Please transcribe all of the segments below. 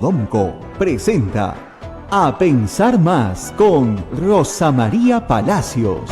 Domco presenta A Pensar Más con Rosa María Palacios.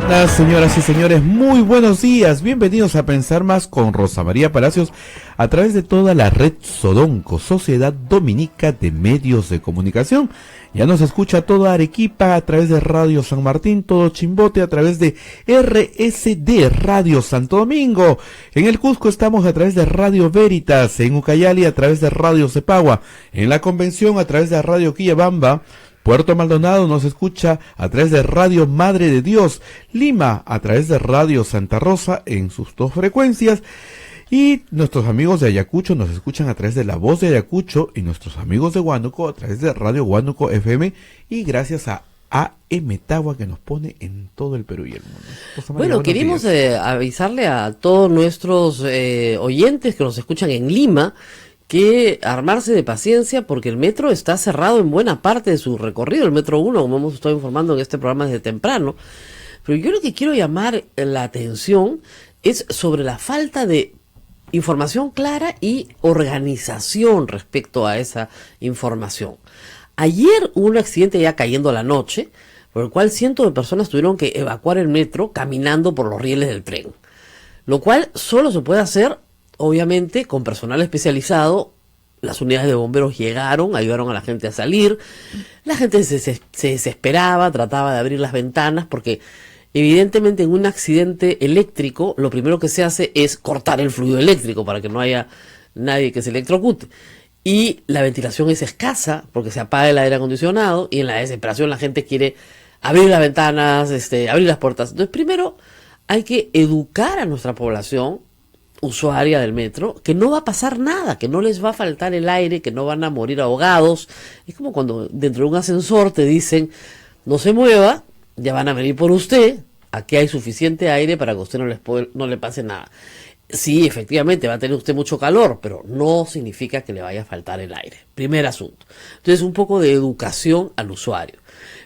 Hola, señoras y señores, muy buenos días. Bienvenidos a Pensar Más con Rosa María Palacios a través de toda la red Sodonco, Sociedad Dominica de Medios de Comunicación. Ya nos escucha toda Arequipa a través de Radio San Martín, todo Chimbote a través de RSD Radio Santo Domingo. En el Cusco estamos a través de Radio Veritas, en Ucayali a través de Radio Cepagua, en la Convención a través de Radio Quillabamba. Puerto Maldonado nos escucha a través de Radio Madre de Dios, Lima a través de Radio Santa Rosa en sus dos frecuencias, y nuestros amigos de Ayacucho nos escuchan a través de La Voz de Ayacucho, y nuestros amigos de Huánuco a través de Radio Huánuco FM, y gracias a AM Tagua que nos pone en todo el Perú y el mundo. Bueno, queremos avisarle a todos nuestros oyentes que nos escuchan en Lima que armarse de paciencia porque el metro está cerrado en buena parte de su recorrido, el metro 1, como hemos estado informando en este programa desde temprano. Pero yo lo que quiero llamar la atención es sobre la falta de información clara y organización respecto a esa información. Ayer hubo un accidente ya cayendo la noche, por el cual cientos de personas tuvieron que evacuar el metro caminando por los rieles del tren, lo cual solo se puede hacer obviamente con personal especializado. Las unidades de bomberos llegaron, ayudaron a la gente a salir, la gente se desesperaba, trataba de abrir las ventanas porque evidentemente en un accidente eléctrico lo primero que se hace es cortar el fluido eléctrico para que no haya nadie que se electrocute, y la ventilación es escasa porque se apaga el aire acondicionado y en la desesperación la gente quiere abrir las ventanas, abrir las puertas. Entonces primero hay que educar a nuestra población usuaria del metro, que no va a pasar nada, que no les va a faltar el aire, que no van a morir ahogados. Es como cuando dentro de un ascensor te dicen, no se mueva, ya van a venir por usted, aquí hay suficiente aire para que a usted no le pase nada. Sí, efectivamente, va a tener usted mucho calor, pero no significa que le vaya a faltar el aire. Primer asunto. Entonces, un poco de educación al usuario.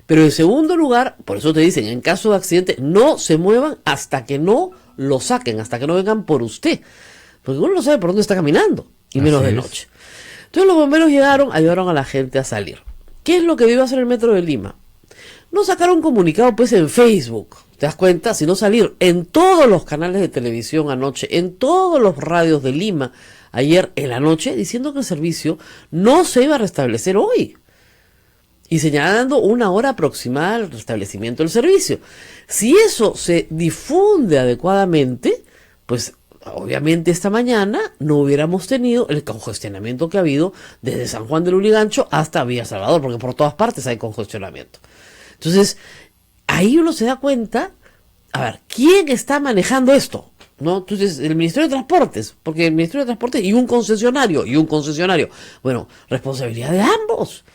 Pero en segundo lugar, por eso te dicen, en caso de accidente, no se muevan hasta que no lo saquen, hasta que no vengan por usted, porque uno no sabe por dónde está caminando, y menos de noche. Entonces los bomberos llegaron, ayudaron a la gente a salir. ¿Qué es lo que debió hacer el Metro de Lima? No sacar un comunicado pues en Facebook, ¿te das cuenta? Sino salir en todos los canales de televisión anoche, en todos los radios de Lima ayer en la noche, diciendo que el servicio no se iba a restablecer hoy, y señalando una hora aproximada al restablecimiento del servicio. Si eso se difunde adecuadamente, pues obviamente esta mañana no hubiéramos tenido el congestionamiento que ha habido desde San Juan del Lurigancho hasta Villa Salvador, porque por todas partes hay congestionamiento. Entonces, ahí uno se da cuenta, a ver, ¿quién está manejando esto? ¿No? Entonces, el Ministerio de Transportes, porque el Ministerio de Transportes y un concesionario, bueno, responsabilidad de ambos.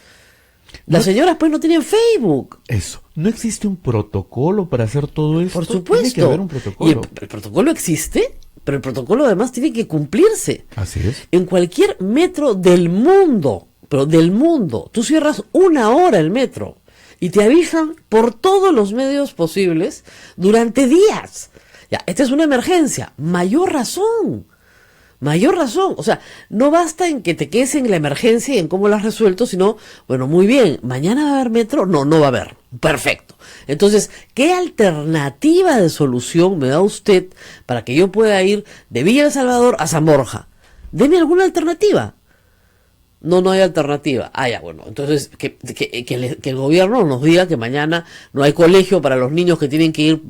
Las señoras pues no tienen Facebook. Eso. ¿No existe un protocolo para hacer todo esto? Por supuesto. Tiene que haber un protocolo. Y el protocolo existe, pero el protocolo además tiene que cumplirse. Así es. En cualquier metro del mundo, pero del mundo, tú cierras una hora el metro y te avisan por todos los medios posibles durante días. Ya, esta es una emergencia. Mayor razón. O sea, no basta en que te quedes en la emergencia y en cómo lo has resuelto, sino, bueno, muy bien, ¿mañana va a haber metro? No, no va a haber. Perfecto. Entonces, ¿qué alternativa de solución me da usted para que yo pueda ir de Villa El Salvador a San Borja? Deme alguna alternativa. No hay alternativa. Ya, bueno, entonces que el gobierno nos diga que mañana no hay colegio para los niños que tienen que ir,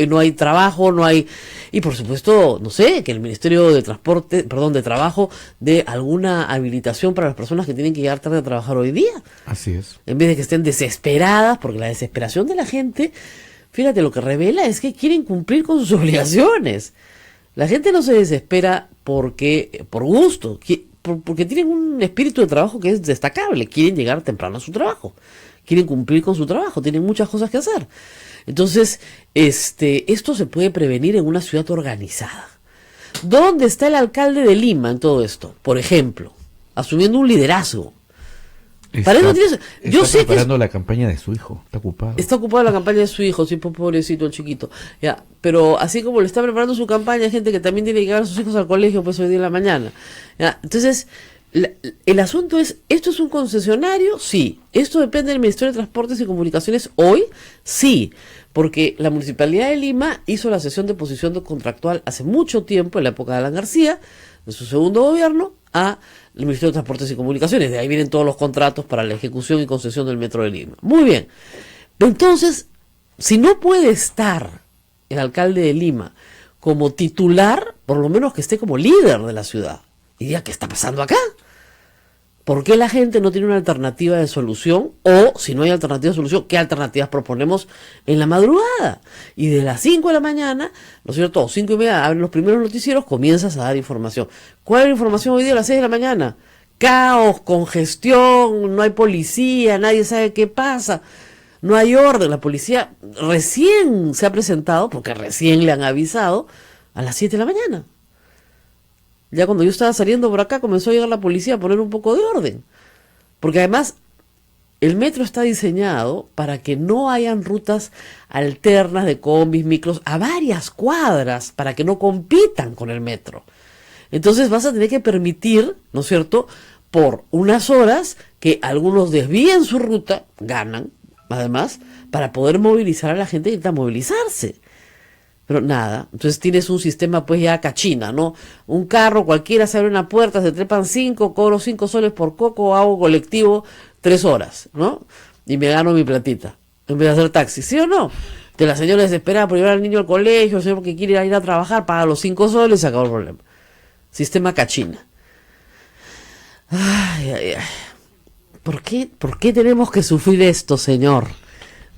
no hay trabajo, no hay, y por supuesto, no sé, que el Ministerio de de Trabajo dé alguna habilitación para las personas que tienen que llegar tarde a trabajar hoy día. Así es. En vez de que estén desesperadas, porque la desesperación de la gente, fíjate, lo que revela es que quieren cumplir con sus obligaciones. La gente no se desespera por gusto, porque tienen un espíritu de trabajo que es destacable, quieren llegar temprano a su trabajo, quieren cumplir con su trabajo, tienen muchas cosas que hacer. Entonces, esto se puede prevenir en una ciudad organizada. ¿Dónde está el alcalde de Lima en todo esto? Por ejemplo, asumiendo un liderazgo. Para eso tienes, yo Está sé que preparando la campaña de su hijo, está ocupado. está ocupada la campaña de su hijo, sí, pobrecito el chiquito. Ya, pero así como le está preparando su campaña, hay gente que también tiene que llevar a sus hijos al colegio pues hoy día en la mañana. Ya, entonces, el asunto es, ¿esto es un concesionario? Sí. ¿Esto depende del Ministerio de Transportes y Comunicaciones hoy? Sí. Porque la Municipalidad de Lima hizo la cesión de posición contractual hace mucho tiempo, en la época de Alan García, de su segundo gobierno, a el Ministerio de Transportes y Comunicaciones. De ahí vienen todos los contratos para la ejecución y concesión del Metro de Lima. Muy bien. Entonces, si no puede estar el alcalde de Lima como titular, por lo menos que esté como líder de la ciudad. Y diga, ¿qué está pasando acá? ¿Por qué la gente no tiene una alternativa de solución? O, si no hay alternativa de solución, ¿qué alternativas proponemos en la madrugada? Y de las 5 de la mañana, ¿no es cierto? 5:30, abren los primeros noticieros, comienzas a dar información. ¿Cuál es la información hoy día a las 6 de la mañana? Caos, congestión, no hay policía, nadie sabe qué pasa, no hay orden. La policía recién se ha presentado, porque recién le han avisado, a las 7 de la mañana. Ya cuando yo estaba saliendo por acá comenzó a llegar la policía a poner un poco de orden. Porque además el metro está diseñado para que no hayan rutas alternas de combis, micros, a varias cuadras, para que no compitan con el metro. Entonces vas a tener que permitir, ¿no es cierto?, por unas horas que algunos desvíen su ruta, ganan, además, para poder movilizar a la gente que necesita movilizarse. Pero nada, entonces tienes un sistema pues ya cachina, ¿no? Un carro cualquiera se abre una puerta, se trepan 5, cobro 5 soles por coco, hago colectivo 3 horas, ¿no? Y me gano mi platita, en vez de hacer taxi, ¿sí o no? Que la señora desesperada por llevar al niño al colegio, el señor porque quiere ir a trabajar, paga los 5 soles y se acabó el problema. Sistema cachina. Ay, ay, ay. ¿Por qué tenemos que sufrir esto, señor?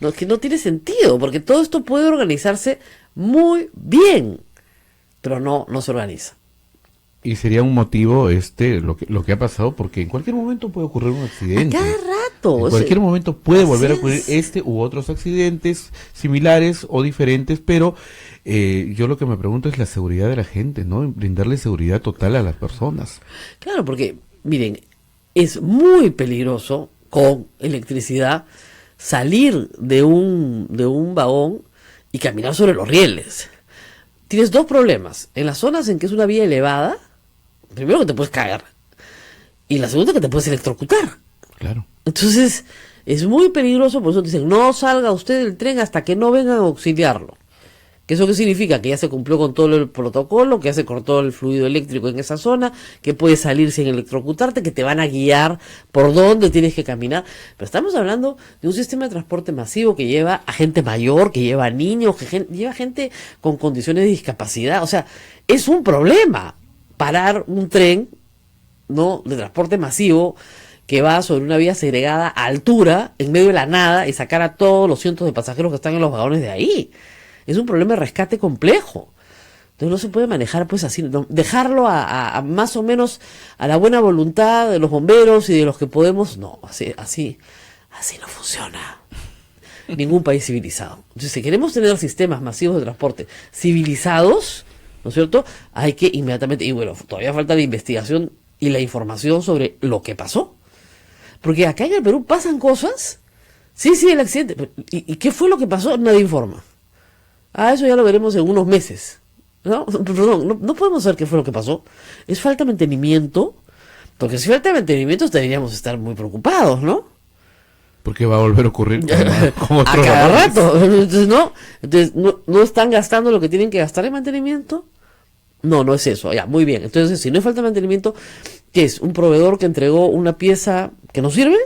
No, que no tiene sentido, porque todo esto puede organizarse muy bien, pero no se organiza. Y sería un motivo lo que ha pasado, porque en cualquier momento puede ocurrir un accidente. A cada rato. En cualquier momento puede volver a así ocurrir es. u otros accidentes similares o diferentes, pero yo lo que me pregunto es la seguridad de la gente, ¿no? Brindarle seguridad total a las personas. Claro, porque, miren, es muy peligroso con electricidad salir de un vagón y caminar sobre los rieles. Tienes dos problemas. En las zonas en que es una vía elevada, primero que te puedes caer, y la segunda que te puedes electrocutar. Claro. Entonces, es muy peligroso, por eso te dicen, no salga usted del tren hasta que no vengan a auxiliarlo. ¿Que eso qué significa? Que ya se cumplió con todo el protocolo, que ya se cortó el fluido eléctrico en esa zona, que puedes salir sin electrocutarte, que te van a guiar por dónde tienes que caminar. Pero estamos hablando de un sistema de transporte masivo que lleva a gente mayor, que lleva a niños, que lleva gente con condiciones de discapacidad. O sea, es un problema parar un tren, ¿no?, de transporte masivo que va sobre una vía segregada a altura, en medio de la nada, y sacar a todos los cientos de pasajeros que están en los vagones de ahí. Es un problema de rescate complejo. Entonces no se puede manejar pues así, no, dejarlo a más o menos a la buena voluntad de los bomberos y de los que podemos. No, así no funciona. Ningún país civilizado. Entonces, si queremos tener sistemas masivos de transporte civilizados, ¿no es cierto?, hay que inmediatamente, y bueno, todavía falta la investigación y la información sobre lo que pasó. Porque acá en el Perú pasan cosas. Sí, el accidente. ¿Y qué fue lo que pasó? Nadie informa. Eso ya lo veremos en unos meses. No podemos saber qué fue lo que pasó. Es falta de mantenimiento. Porque si falta de mantenimiento deberíamos estar muy preocupados, ¿no? Porque va a volver a ocurrir como a cada rato. Entonces, no están gastando lo que tienen que gastar en mantenimiento. No es eso. Ya, muy bien. Entonces, si no es falta de mantenimiento, ¿qué es? ¿Un proveedor que entregó una pieza que no sirve?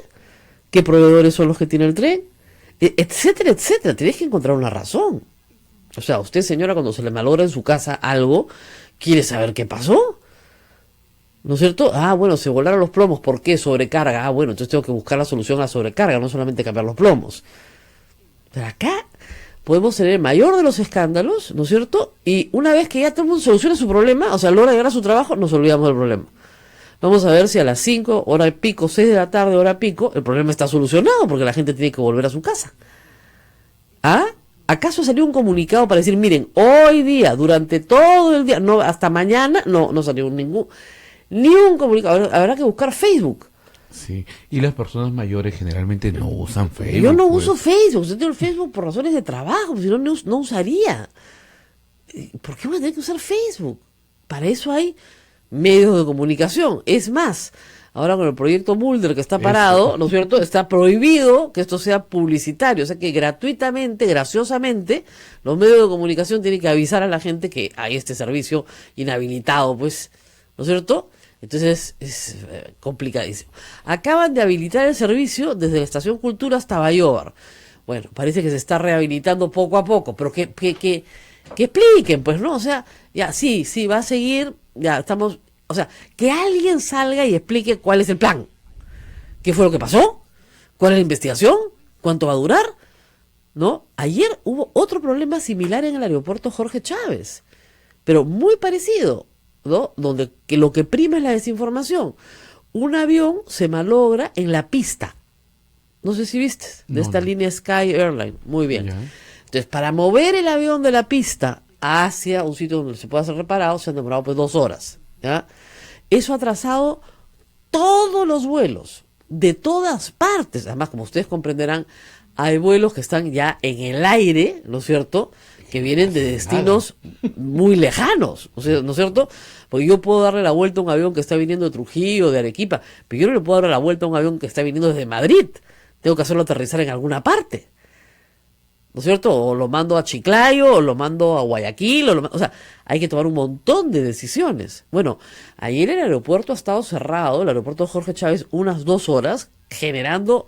¿Qué proveedores son los que tiene el tren? Etcétera, etcétera. Tienes que encontrar una razón. O sea, usted, señora, cuando se le malogra en su casa algo, quiere saber qué pasó, ¿no es cierto? Bueno, se volaron los plomos, ¿por qué? Sobrecarga. Bueno, entonces tengo que buscar la solución a la sobrecarga, no solamente cambiar los plomos. Pero acá podemos tener el mayor de los escándalos, ¿no es cierto? Y una vez que ya todo el mundo soluciona su problema, o sea, logra llegar a su trabajo, nos olvidamos del problema. Vamos a ver si a las 5, hora y pico, 6 de la tarde, hora pico, el problema está solucionado, porque la gente tiene que volver a su casa. ¿Acaso salió un comunicado para decir, miren, hoy día, durante todo el día, no hasta mañana, no salió ni un comunicado? Habrá que buscar Facebook Sí, y las personas mayores generalmente no usan Facebook. Yo no pues. uso Facebook, yo tengo el Facebook por razones de trabajo, si no, no usaría. ¿Por qué voy a tener que usar Facebook? Para eso hay medios de comunicación. Es más, ahora con el proyecto Mulder que está parado, ¿no es cierto? Está prohibido que esto sea publicitario. O sea que gratuitamente, graciosamente, los medios de comunicación tienen que avisar a la gente que hay este servicio inhabilitado, pues, ¿no es cierto? Entonces es complicadísimo. Acaban de habilitar el servicio desde la Estación Cultura hasta Bayobar. Bueno, parece que se está rehabilitando poco a poco, pero que expliquen, pues, ¿no? O sea, ya, sí, va a seguir, ya estamos, o sea, que alguien salga y explique cuál es el plan. ¿Qué fue lo que pasó? ¿Cuál es la investigación? ¿Cuánto va a durar? ¿No? Ayer hubo otro problema similar en el aeropuerto Jorge Chávez, pero muy parecido, ¿no? Donde que lo que prima es la desinformación. Un avión se malogra en la pista. No sé si viste, de esta línea Sky Airline. Muy bien. Ya. Entonces, para mover el avión de la pista hacia un sitio donde se pueda ser reparado, se han demorado pues 2 horas. ¿Ya? Eso ha atrasado todos los vuelos, de todas partes. Además, como ustedes comprenderán, hay vuelos que están ya en el aire, ¿no es cierto?, que vienen de destinos muy lejanos, o sea, ¿no es cierto? Porque yo puedo darle la vuelta a un avión que está viniendo de Trujillo, de Arequipa, pero yo no le puedo dar la vuelta a un avión que está viniendo desde Madrid. Tengo que hacerlo aterrizar en alguna parte, ¿no es cierto? O lo mando a Chiclayo, o lo mando a Guayaquil, o sea, hay que tomar un montón de decisiones. Bueno, ayer el aeropuerto ha estado cerrado, el aeropuerto Jorge Chávez, unas 2 horas, generando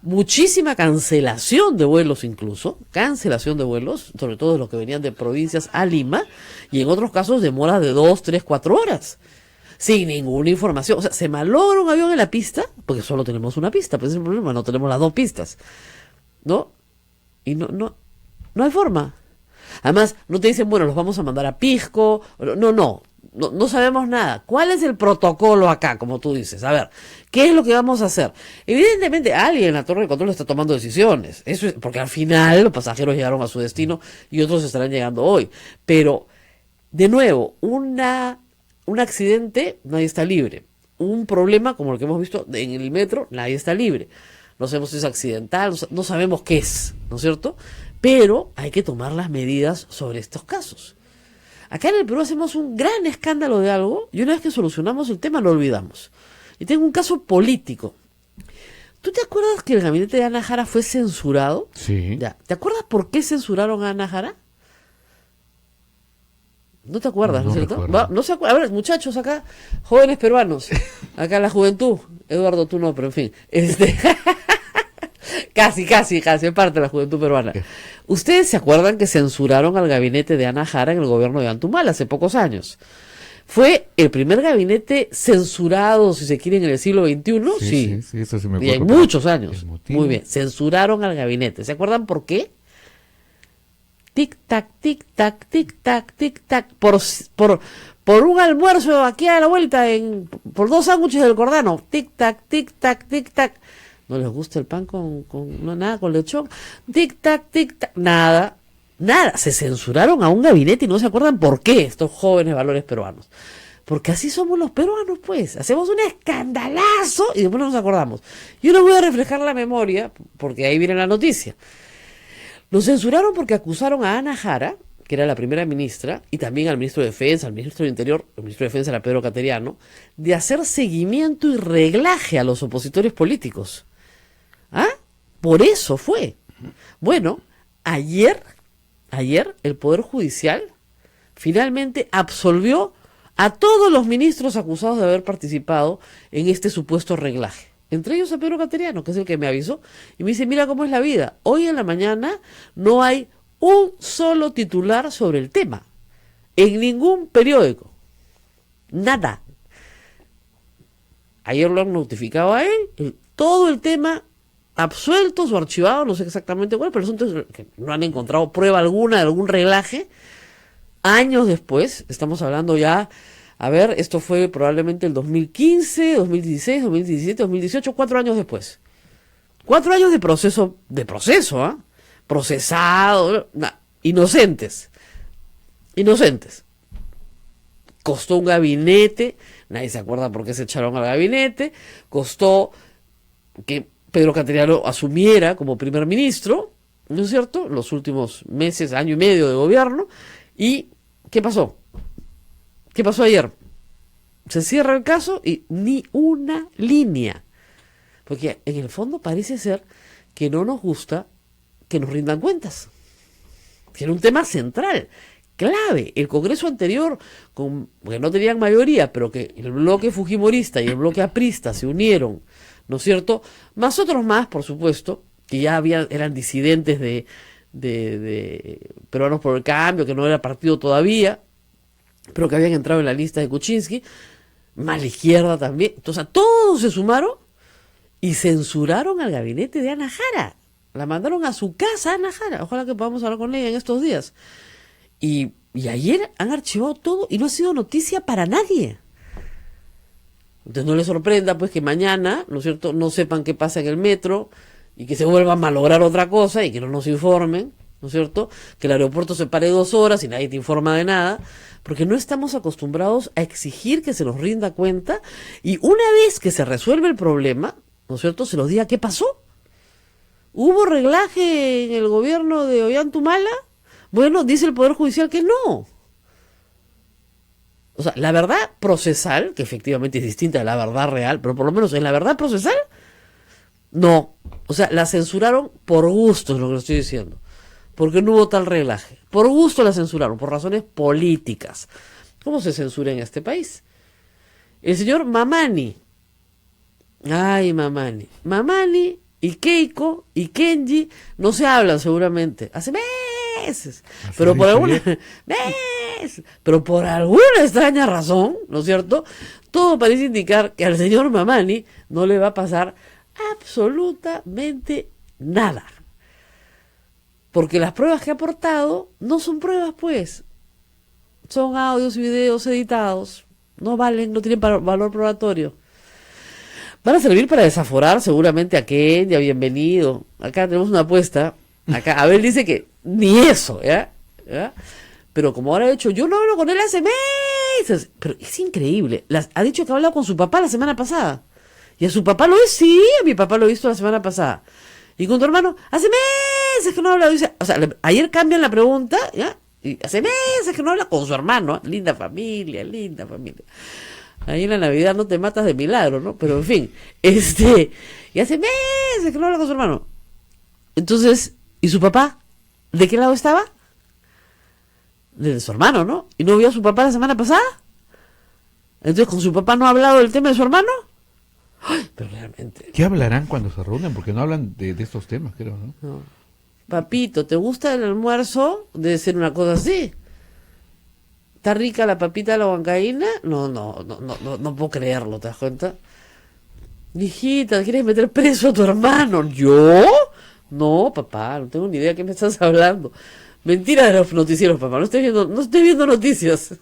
muchísima cancelación de vuelos incluso, cancelación de vuelos, sobre todo de los que venían de provincias a Lima, y en otros casos demoras de 2, 3, 4 horas, sin ninguna información. O sea, se malogra un avión en la pista, porque solo tenemos una pista, pues ese es el problema, no tenemos las 2 pistas, ¿no? Y no hay forma. Además, no te dicen, bueno, los vamos a mandar a Pisco, no sabemos nada. ¿Cuál es el protocolo acá, como tú dices? A ver, ¿qué es lo que vamos a hacer? Evidentemente, alguien en la torre de control está tomando decisiones. Eso es, porque al final los pasajeros llegaron a su destino y otros estarán llegando hoy. Pero, de nuevo, un accidente, nadie está libre. Un problema, como el que hemos visto en el metro, nadie está libre. No sabemos si es accidental, no sabemos qué es, ¿no es cierto? Pero hay que tomar las medidas sobre estos casos. Acá en el Perú hacemos un gran escándalo de algo y una vez que solucionamos el tema lo olvidamos. Y tengo un caso político. ¿Tú te acuerdas que el gabinete de Ana Jara fue censurado? Sí. Ya. ¿Te acuerdas por qué censuraron a Ana Jara? No te acuerdas, ¿no es cierto? No se acuerdan. A ver, muchachos acá, jóvenes peruanos, acá la juventud, Eduardo, tú no, pero en fin, casi, parte de la juventud peruana. ¿Ustedes se acuerdan que censuraron al gabinete de Ana Jara en el gobierno de Antumal hace pocos años? Fue el primer gabinete censurado, si se quiere, en el siglo XXI. Sí, eso sí me acuerdo. Y en muchos años. Muy bien, censuraron al gabinete. ¿Se acuerdan por qué? Tic tac, tic tac, tic tac, tic tac, por un almuerzo aquí a la vuelta, por 2 sándwiches del Cordano, tic tac, tic tac, tic tac. ¿No les gusta el pan nada con lechón? Tic tac, nada, se censuraron a un gabinete y no se acuerdan por qué estos jóvenes valores peruanos. Porque así somos los peruanos, pues. Hacemos un escandalazo y después no nos acordamos. Yo les voy a reflejar la memoria, porque ahí viene la noticia. Lo censuraron porque acusaron a Ana Jara, que era la primera ministra, y también al ministro de Defensa, al ministro del Interior, el ministro de Defensa era Pedro Cateriano, de hacer seguimiento y reglaje a los opositores políticos. ¿Ah? Por eso fue. Bueno, ayer el Poder Judicial finalmente absolvió a todos los ministros acusados de haber participado en este supuesto reglaje. Entre ellos a Pedro Cateriano, que es el que me avisó, y me dice, mira cómo es la vida. Hoy en la mañana no hay un solo titular sobre el tema. En ningún periódico. Nada. Ayer lo han notificado a él, todo el tema absueltos o archivados, no sé exactamente cuál, pero son que no han encontrado prueba alguna de algún reglaje. Años después, estamos hablando ya, a ver, esto fue probablemente el 2015, 2016, 2017, 2018, 4 años después. 4 años de proceso, ¿ah? Procesado, inocentes. costó un gabinete, nadie se acuerda por qué se echaron al gabinete, costó que Pedro Cateriano asumiera como primer ministro, ¿no es cierto?, los últimos meses, año y medio de gobierno. ¿Y qué pasó? ¿Qué pasó ayer? Se cierra el caso y ni una línea. Porque en el fondo parece ser que no nos gusta que nos rindan cuentas. Que era un tema central, clave. El Congreso anterior, que no tenían mayoría, pero que el bloque fujimorista y el bloque aprista se unieron, ¿no es cierto? Más otros más, por supuesto, que ya eran disidentes de Peruanos por el Cambio, que no era partido todavía, pero que habían entrado en la lista de Kuczynski, más la izquierda también. Entonces, todos se sumaron y censuraron al gabinete de Ana Jara. La mandaron a su casa, Ana Jara. Ojalá que podamos hablar con ella en estos días. Y ayer han archivado todo y no ha sido noticia para nadie. Entonces no les sorprenda pues que mañana, ¿no es cierto?, no sepan qué pasa en el metro y que se vuelva a malograr otra cosa y que no nos informen, ¿no es cierto?, que el aeropuerto se pare 2 horas y nadie te informa de nada, porque no estamos acostumbrados a exigir que se nos rinda cuenta y una vez que se resuelve el problema, ¿no es cierto?, se nos diga qué pasó. ¿Hubo reglaje en el gobierno de Ollantumala? Bueno, dice el Poder Judicial que no. O sea, la verdad procesal, que efectivamente es distinta de la verdad real, pero por lo menos en la verdad procesal, no. O sea, la censuraron por gusto, es lo que estoy diciendo. Porque no hubo tal reglaje. Por gusto la censuraron, por razones políticas. ¿Cómo se censura en este país? El señor Mamani. Ay, Mamani. Mamani y Keiko y Kenji no se hablan seguramente. Hace meses. Pero por alguna pero por alguna extraña razón, ¿no es cierto?, todo parece indicar que al señor Mamani no le va a pasar absolutamente nada. Porque las pruebas que ha aportado no son pruebas, pues. Son audios y videos editados. No valen, no tienen valor probatorio. Van a servir para desaforar seguramente a Kenya, bienvenido. Acá tenemos una apuesta. Acá Abel dice que ni eso, ¿ya? Pero como ahora ha dicho, yo no hablo con él hace meses. Pero es increíble. Ha dicho que ha hablado con su papá la semana pasada. Y a su papá lo hizo, sí, a mi papá lo he visto la semana pasada. Y con tu hermano, hace meses que no habla. Dice, o sea, ayer cambian la pregunta, ¿ya? Y hace meses que no habla con su hermano. Linda familia, linda familia. Ahí en la Navidad no te matas de milagro, ¿no? Pero en fin, y hace meses que no habla con su hermano. Entonces, ¿y su papá? ¿De qué lado estaba? De su hermano, ¿no? ¿Y no vio a su papá la semana pasada? Entonces, ¿con su papá no ha hablado del tema de su hermano? Ay, pero realmente... ¿Qué hablarán cuando se reúnen? Porque no hablan de estos temas, creo, ¿no? No. Papito, ¿te gusta el almuerzo? Debe ser una cosa así. ¿Está rica la papita de la huancaína? No puedo creerlo, ¿te das cuenta? Hijita, ¿quieres meter preso a tu hermano? ¿Yo? No, papá, no tengo ni idea de qué me estás hablando. Mentira de los noticieros, papá, no estoy viendo noticias.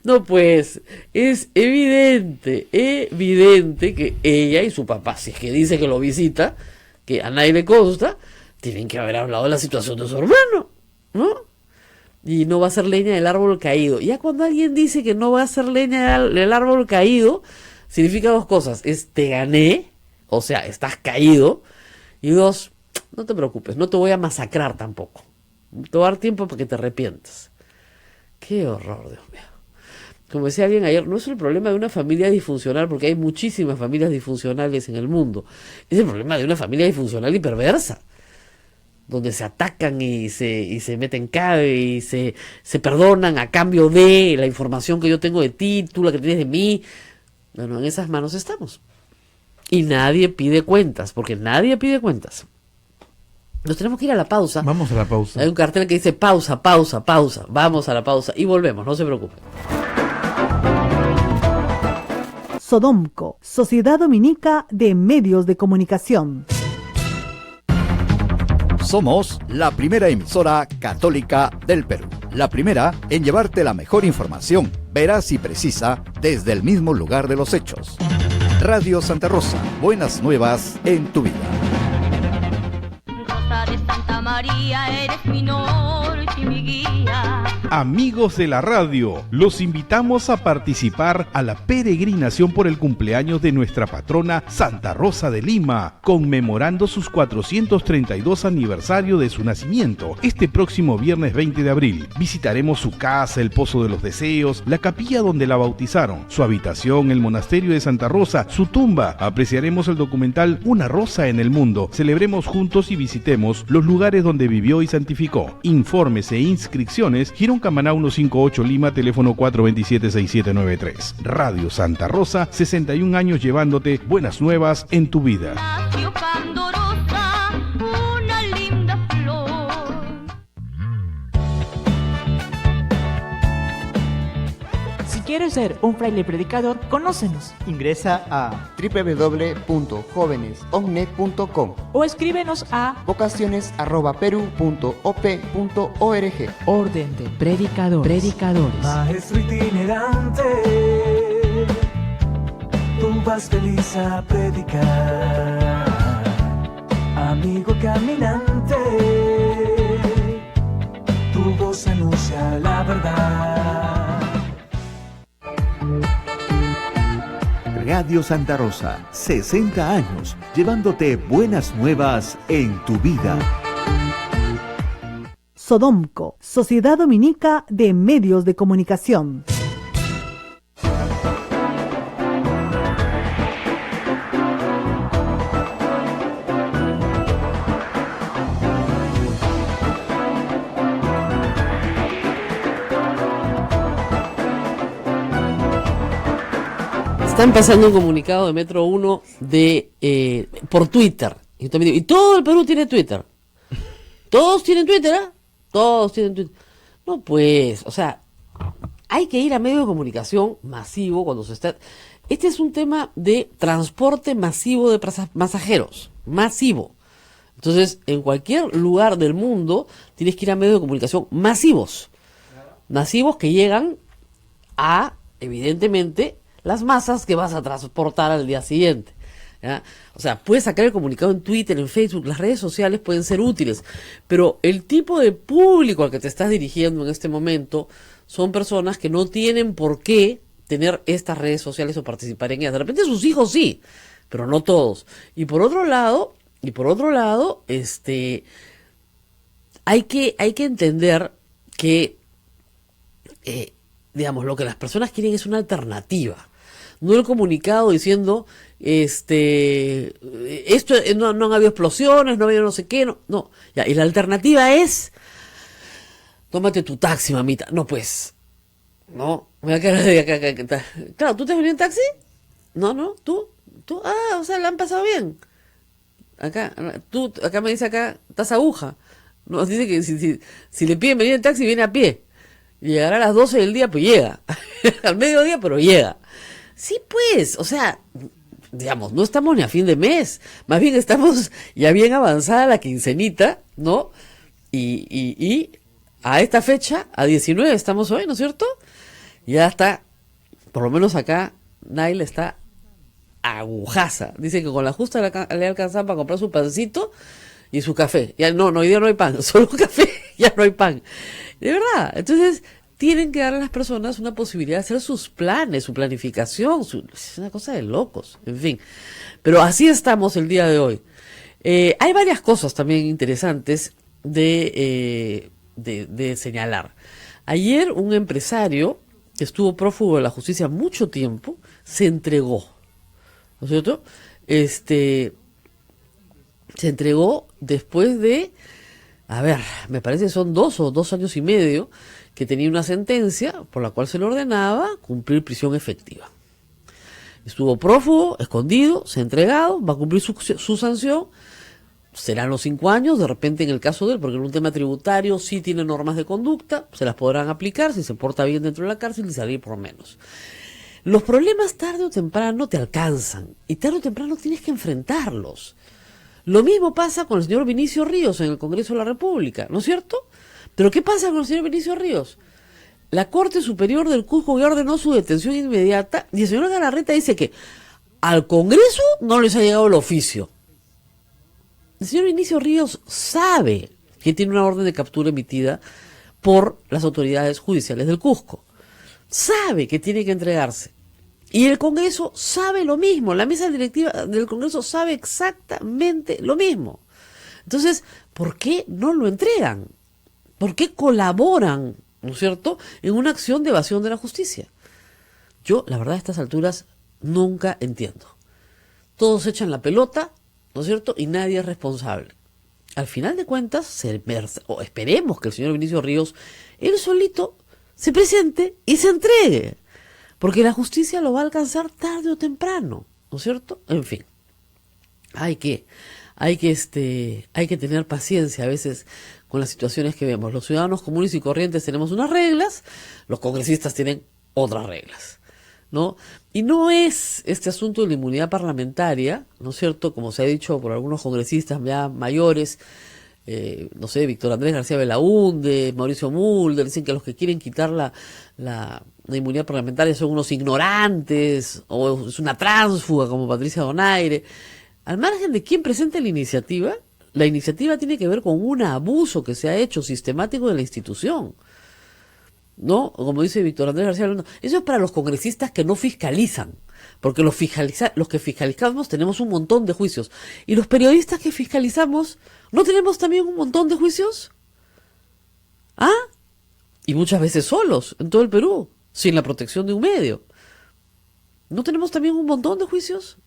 No, pues, es evidente que ella y su papá, si es que dice que lo visita, que a nadie le consta, tienen que haber hablado de la situación de su hermano, ¿no? Y no va a ser leña del árbol caído. Ya cuando alguien dice que no va a ser leña del árbol caído, significa 2 cosas. Te gané, o sea, estás caído. Y 2, no te preocupes, no te voy a masacrar tampoco. Te voy a dar tiempo para que te arrepientas. Qué horror, Dios mío. Como decía alguien ayer, no es el problema de una familia disfuncional, porque hay muchísimas familias disfuncionales en el mundo. Es el problema de una familia disfuncional y perversa, donde se atacan y se meten cabe y se perdonan a cambio de la información que yo tengo de ti, tú la que tienes de mí. Bueno, en esas manos estamos. Y nadie pide cuentas, porque nadie pide cuentas. Nos tenemos que ir a la pausa. Vamos a la pausa. Hay un cartel que dice pausa, pausa, pausa. Vamos a la pausa y volvemos, no se preocupen. Sodomco, Sociedad Dominica de Medios de Comunicación. Somos la primera emisora católica del Perú. La primera en llevarte la mejor información, veraz y precisa, desde el mismo lugar de los hechos. Radio Santa Rosa, buenas nuevas en tu vida. Rosa de Santa María, eres mi norte y mi guía. Amigos de la radio, los invitamos a participar a la peregrinación por el cumpleaños de nuestra patrona Santa Rosa de Lima, conmemorando sus 432 aniversario de su nacimiento, este próximo viernes 20 de abril. Visitaremos su casa, el Pozo de los Deseos, la capilla donde la bautizaron, su habitación, el monasterio de Santa Rosa, su tumba. Apreciaremos el documental Una Rosa en el Mundo. Celebremos juntos y visitemos los lugares donde vivió y santificó. Informes e inscripciones, Girón Camaná 158 Lima, teléfono 427-6793. Radio Santa Rosa, 61 años llevándote buenas nuevas en tu vida. Una linda flor. Si quieres ser un fraile predicador, conócenos. Ingresa a www.jovenesovne.com o escríbenos a vocaciones@peru.op.org. Orden de Predicadores. Maestro itinerante, tú vas feliz a predicar. Amigo caminante, tu voz anuncia la verdad. Radio Santa Rosa, 60 años, llevándote buenas nuevas en tu vida. Sodomco, Sociedad Dominica de Medios de Comunicación. Están pasando un comunicado de Metro 1 por Twitter. Y todo el Perú tiene Twitter. Todos tienen Twitter, ¿eh? Todos tienen Twitter. No, pues, o sea, hay que ir a medio de comunicación masivo cuando se está... Este es un tema de transporte masivo de pasajeros. Masivo. Entonces, en cualquier lugar del mundo tienes que ir a medios de comunicación masivos. Masivos que llegan a, evidentemente, las masas que vas a transportar al día siguiente, ¿ya? O sea, puedes sacar el comunicado en Twitter, en Facebook, las redes sociales pueden ser útiles, pero el tipo de público al que te estás dirigiendo en este momento son personas que no tienen por qué tener estas redes sociales o participar en ellas. De repente sus hijos sí, pero no todos. Y por otro lado, hay que entender que digamos, lo que las personas quieren es una alternativa. No el comunicado diciendo, no han habido explosiones, no ha habido no sé qué, no. Ya, y la alternativa es, tómate tu taxi, mamita. No, pues, no. Claro, ¿tú te has venido en taxi? No, tú, o sea, la han pasado bien. Acá me dice estás aguja. No, dice que si le piden venir en taxi, viene a pie. Y llegará a las 12 del día, pues llega. Al mediodía, pero llega. Sí, pues, o sea, digamos, no estamos ni a fin de mes. Más bien estamos ya bien avanzada la quincenita, ¿no? Y a esta fecha, a 19 estamos hoy, ¿no es cierto? Ya está, por lo menos acá, Nail está agujaza. Dice que con la justa le alcanzaba para comprar su pancito y su café. Ya hoy día no hay pan, solo café, ya no hay pan. De verdad, entonces tienen que darle a las personas una posibilidad de hacer sus planes, su planificación, es una cosa de locos, en fin. Pero así estamos el día de hoy. Hay varias cosas también interesantes de señalar. Ayer un empresario que estuvo prófugo de la justicia mucho tiempo se entregó, ¿no es cierto? Se entregó después de, me parece que son 2 años y medio que tenía una sentencia por la cual se le ordenaba cumplir prisión efectiva. Estuvo prófugo, escondido, se ha entregado, va a cumplir su sanción, serán los 5 años, de repente en el caso de él, porque en un tema tributario sí tiene normas de conducta, se las podrán aplicar si se porta bien dentro de la cárcel y salir por menos. Los problemas tarde o temprano te alcanzan y tarde o temprano tienes que enfrentarlos. Lo mismo pasa con el señor Vinicio Ríos en el Congreso de la República, ¿no es cierto? Pero ¿qué pasa con el señor Vinicio Ríos? La Corte Superior del Cusco ya ordenó su detención inmediata y el señor Galarreta dice que al Congreso no les ha llegado el oficio. El señor Vinicio Ríos sabe que tiene una orden de captura emitida por las autoridades judiciales del Cusco. Sabe que tiene que entregarse. Y el Congreso sabe lo mismo, la mesa directiva del Congreso sabe exactamente lo mismo. Entonces, ¿por qué no lo entregan? ¿Por qué colaboran, ¿no es cierto?, en una acción de evasión de la justicia? Yo, la verdad, a estas alturas nunca entiendo. Todos echan la pelota, ¿no es cierto?, y nadie es responsable. Al final de cuentas, o esperemos que el señor Vinicio Ríos, él solito, se presente y se entregue. Porque la justicia lo va a alcanzar tarde o temprano, ¿no es cierto? En fin, hay que tener paciencia a veces con las situaciones que vemos. Los ciudadanos comunes y corrientes tenemos unas reglas, los congresistas tienen otras reglas, ¿no? Y no es este asunto de la inmunidad parlamentaria, ¿no es cierto?, como se ha dicho por algunos congresistas ya mayores, no sé, Víctor Andrés García Belaúnde, Mauricio Mulder, dicen que los que quieren quitar la inmunidad parlamentaria son unos ignorantes, o es una tránsfuga como Patricia Donaire. Al margen de quién presente la iniciativa tiene que ver con un abuso que se ha hecho sistemático de la institución, ¿no? Como dice Víctor Andrés García Belaúnde, eso es para los congresistas que no fiscalizan, porque los que fiscalizamos tenemos un montón de juicios, y los periodistas que fiscalizamos, ¿no tenemos también un montón de juicios? ¿Ah? Y muchas veces solos, en todo el Perú, sin la protección de un medio. ¿No tenemos también un montón de juicios?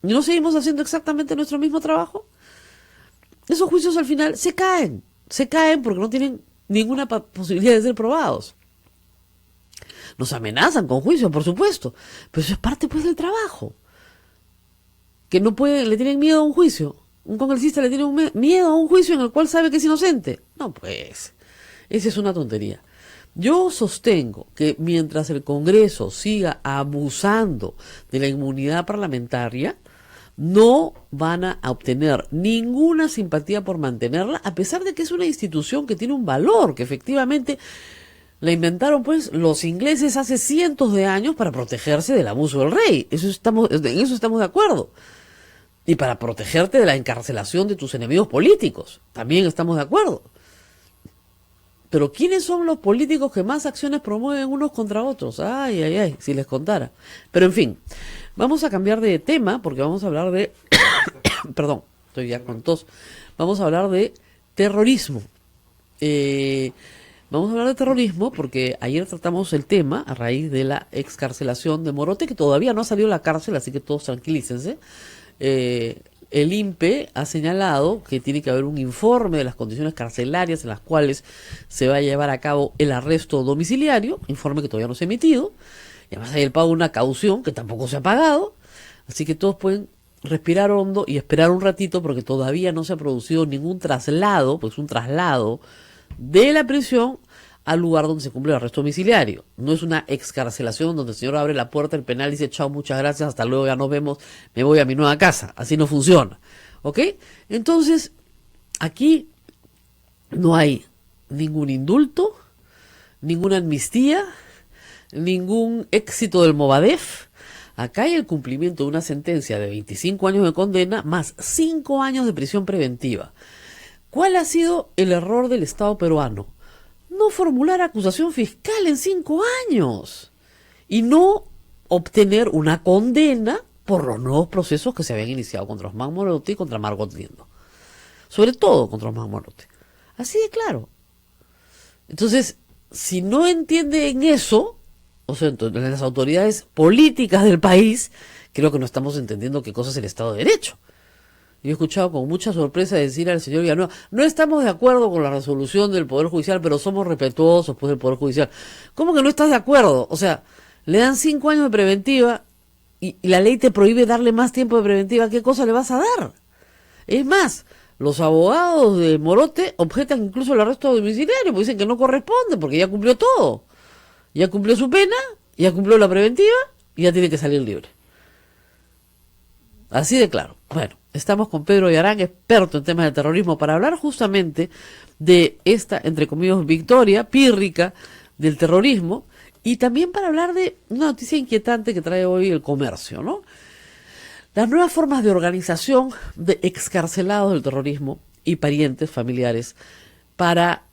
¿Y no seguimos haciendo exactamente nuestro mismo trabajo? Esos juicios al final se caen porque no tienen ninguna posibilidad de ser probados. Nos amenazan con juicio, por supuesto, pero eso es parte pues del trabajo. Que no le tienen miedo a un juicio. Un congresista le tiene miedo a un juicio en el cual sabe que es inocente. No, pues, esa es una tontería. Yo sostengo que mientras el Congreso siga abusando de la inmunidad parlamentaria, no van a obtener ninguna simpatía por mantenerla, a pesar de que es una institución que tiene un valor, que efectivamente la inventaron pues los ingleses hace cientos de años para protegerse del abuso del rey. En eso estamos de acuerdo. Y para protegerte de la encarcelación de tus enemigos políticos, también estamos de acuerdo. Pero ¿quiénes son los políticos que más acciones promueven unos contra otros? Ay, si les contara. Pero en fin, vamos a cambiar de tema porque vamos a hablar de... Perdón, estoy ya con tos. Vamos a hablar de terrorismo. Vamos a hablar de terrorismo porque ayer tratamos el tema a raíz de la excarcelación de Morote, que todavía no ha salido de la cárcel, así que todos tranquilícense. El INPE ha señalado que tiene que haber un informe de las condiciones carcelarias en las cuales se va a llevar a cabo el arresto domiciliario, informe que todavía no se ha emitido, y además hay el pago de una caución que tampoco se ha pagado, así que todos pueden respirar hondo y esperar un ratito porque todavía no se ha producido ningún traslado, pues un traslado de la prisión al lugar donde se cumple el arresto domiciliario. No es una excarcelación donde el señor abre la puerta del penal y dice chao, muchas gracias, hasta luego, ya nos vemos, me voy a mi nueva casa. Así no funciona, ¿ok? Entonces, aquí no hay ningún indulto, ninguna amnistía, ningún éxito del Movadef. Acá hay el cumplimiento de una sentencia de 25 años de condena más 5 años de prisión preventiva. ¿Cuál ha sido el error del Estado peruano? No formular acusación fiscal en 5 años y no obtener una condena por los nuevos procesos que se habían iniciado contra Osman Morote y contra Margot Lindo. Sobre todo contra Osman Morote. Así de claro. Entonces, si no entienden eso, o sea, entonces, las autoridades políticas del país, creo que no estamos entendiendo qué cosa es el Estado de Derecho. Yo he escuchado con mucha sorpresa decir al señor Villanueva, no estamos de acuerdo con la resolución del Poder Judicial, pero somos respetuosos pues del Poder Judicial. ¿Cómo que no estás de acuerdo? O sea, le dan 5 años de preventiva y la ley te prohíbe darle más tiempo de preventiva. ¿Qué cosa le vas a dar? Es más, los abogados de Morote objetan incluso el arresto domiciliario, porque dicen que no corresponde, porque ya cumplió todo. Ya cumplió su pena, ya cumplió la preventiva y ya tiene que salir libre. Así de claro. Bueno, estamos con Pedro Yarán, experto en temas de terrorismo, para hablar justamente de esta, entre comillas, victoria pírrica del terrorismo y también para hablar de una noticia inquietante que trae hoy El Comercio, ¿no? Las nuevas formas de organización de excarcelados del terrorismo y parientes familiares para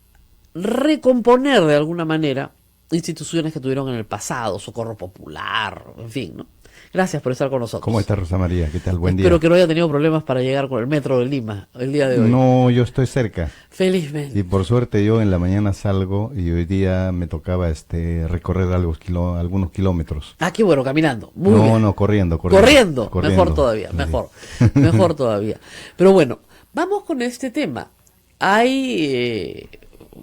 recomponer de alguna manera instituciones que tuvieron en el pasado, Socorro Popular, en fin, ¿no? Gracias por estar con nosotros. ¿Cómo está Rosa María? ¿Qué tal? Buen día. Espero que no haya tenido problemas para llegar con el metro de Lima el día de hoy. No, yo estoy cerca. Felizmente. Y por suerte yo en la mañana salgo y hoy día me tocaba recorrer algunos kilómetros. Ah, qué bueno, caminando. Muy bien. No, corriendo. Corriendo. Mejor todavía, mejor todavía. Pero bueno, vamos con este tema. Hay,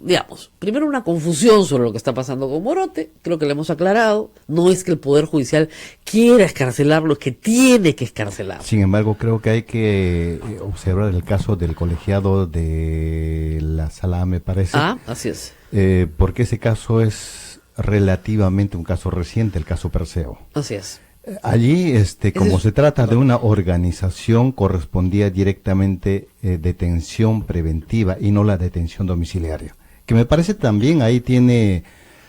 digamos, primero una confusión sobre lo que está pasando con Morote, creo que le hemos aclarado. No es que el Poder Judicial quiera escarcelarlo, es que tiene que escarcelarlo. Sin embargo, creo que hay que observar el caso del colegiado de la Sala, me parece. Ah, así es. Porque ese caso es relativamente un caso reciente, el caso Perseo. Así es. Allí, como se trata de una organización, correspondía directamente detención preventiva y no la detención domiciliaria. Que me parece también ahí tiene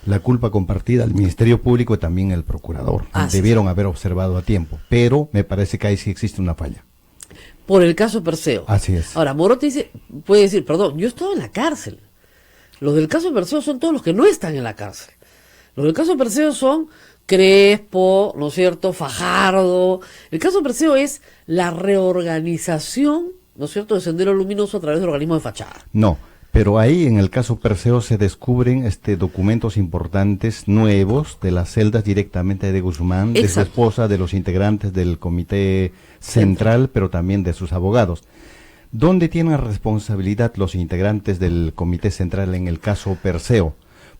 la culpa compartida el Ministerio Público y también el Procurador. Debieron haber observado a tiempo, pero me parece que ahí sí existe una falla. Por el caso Perseo. Así es. Ahora, Morote puede decir, perdón, yo estaba en la cárcel. Los del caso Perseo son todos los que no están en la cárcel. Los del caso Perseo son Crespo, ¿no es cierto?, Fajardo. El caso Perseo es la reorganización, ¿no es cierto?, de Sendero Luminoso a través del organismo de fachada. No, pero ahí en el caso Perseo se descubren documentos importantes nuevos de las celdas directamente de Guzmán, de su esposa, de los integrantes del Comité Central, pero también de sus abogados. ¿Dónde tienen responsabilidad los integrantes del Comité Central en el caso Perseo?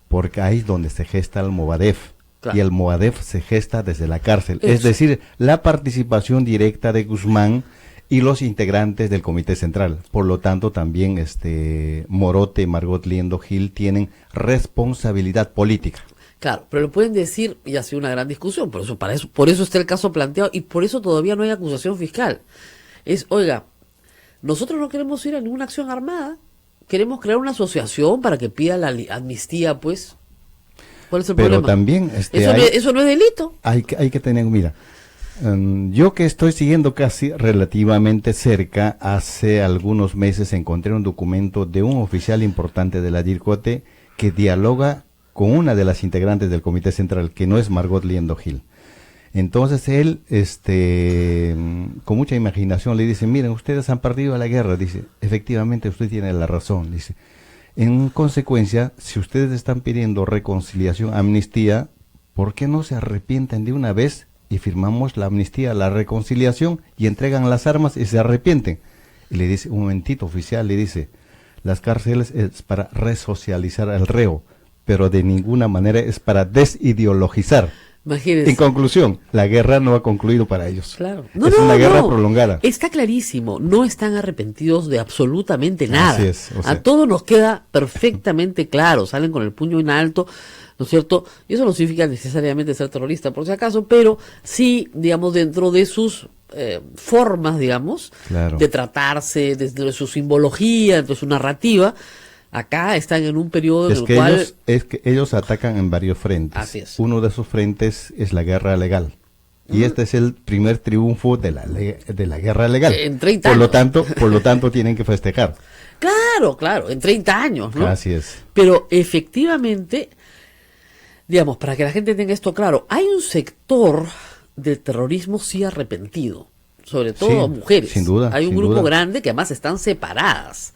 Porque ahí es donde se gesta el Movadef. Claro. Y el Movadef se gesta desde la cárcel. Eso. Es decir, la participación directa de Guzmán y los integrantes del Comité Central. Por lo tanto, también Morote, Margot Liendo Gil tienen responsabilidad política. Claro, pero lo pueden decir, y ha sido una gran discusión, por eso está el caso planteado, y por eso todavía no hay acusación fiscal. Oiga, nosotros no queremos ir a ninguna acción armada, queremos crear una asociación para que pida la amnistía, pues. ¿Cuál es el pero problema? También eso no es delito. Hay que tener, mira, yo que estoy siguiendo casi relativamente cerca, hace algunos meses encontré un documento de un oficial importante de la DIRCOTE que dialoga con una de las integrantes del Comité Central, que no es Margot Liendo Gil. Entonces él, con mucha imaginación le dice, miren, ustedes han perdido la guerra, dice, efectivamente usted tiene la razón, dice. En consecuencia, si ustedes están pidiendo reconciliación, amnistía, ¿por qué no se arrepienten de una vez y firmamos la amnistía, la reconciliación y entregan las armas y se arrepienten? Y le dice, un momentito, oficial, le dice, las cárceles es para resocializar al reo, pero de ninguna manera es para desideologizar. Imagínense. En conclusión, la guerra no ha concluido para ellos. Claro. Es una guerra prolongada. Está clarísimo, no están arrepentidos de absolutamente nada. Así es, a todos nos queda perfectamente claro, salen con el puño en alto, ¿no es cierto? Y eso no significa necesariamente ser terrorista, por si acaso, pero sí, digamos, dentro de sus formas, digamos, claro, de tratarse, desde su simbología, dentro de su narrativa. Acá están en un periodo en el cual... Es que ellos atacan en varios frentes. Así es. Uno de esos frentes es la guerra legal. Y este es el primer triunfo de la guerra legal. En 30 años. Por lo tanto, tienen que festejar. Claro, en 30 años, ¿no? Así es. Pero efectivamente, digamos, para que la gente tenga esto claro, hay un sector del terrorismo sí arrepentido. Sobre todo mujeres. Sin duda. Hay un grupo grande que además están separadas.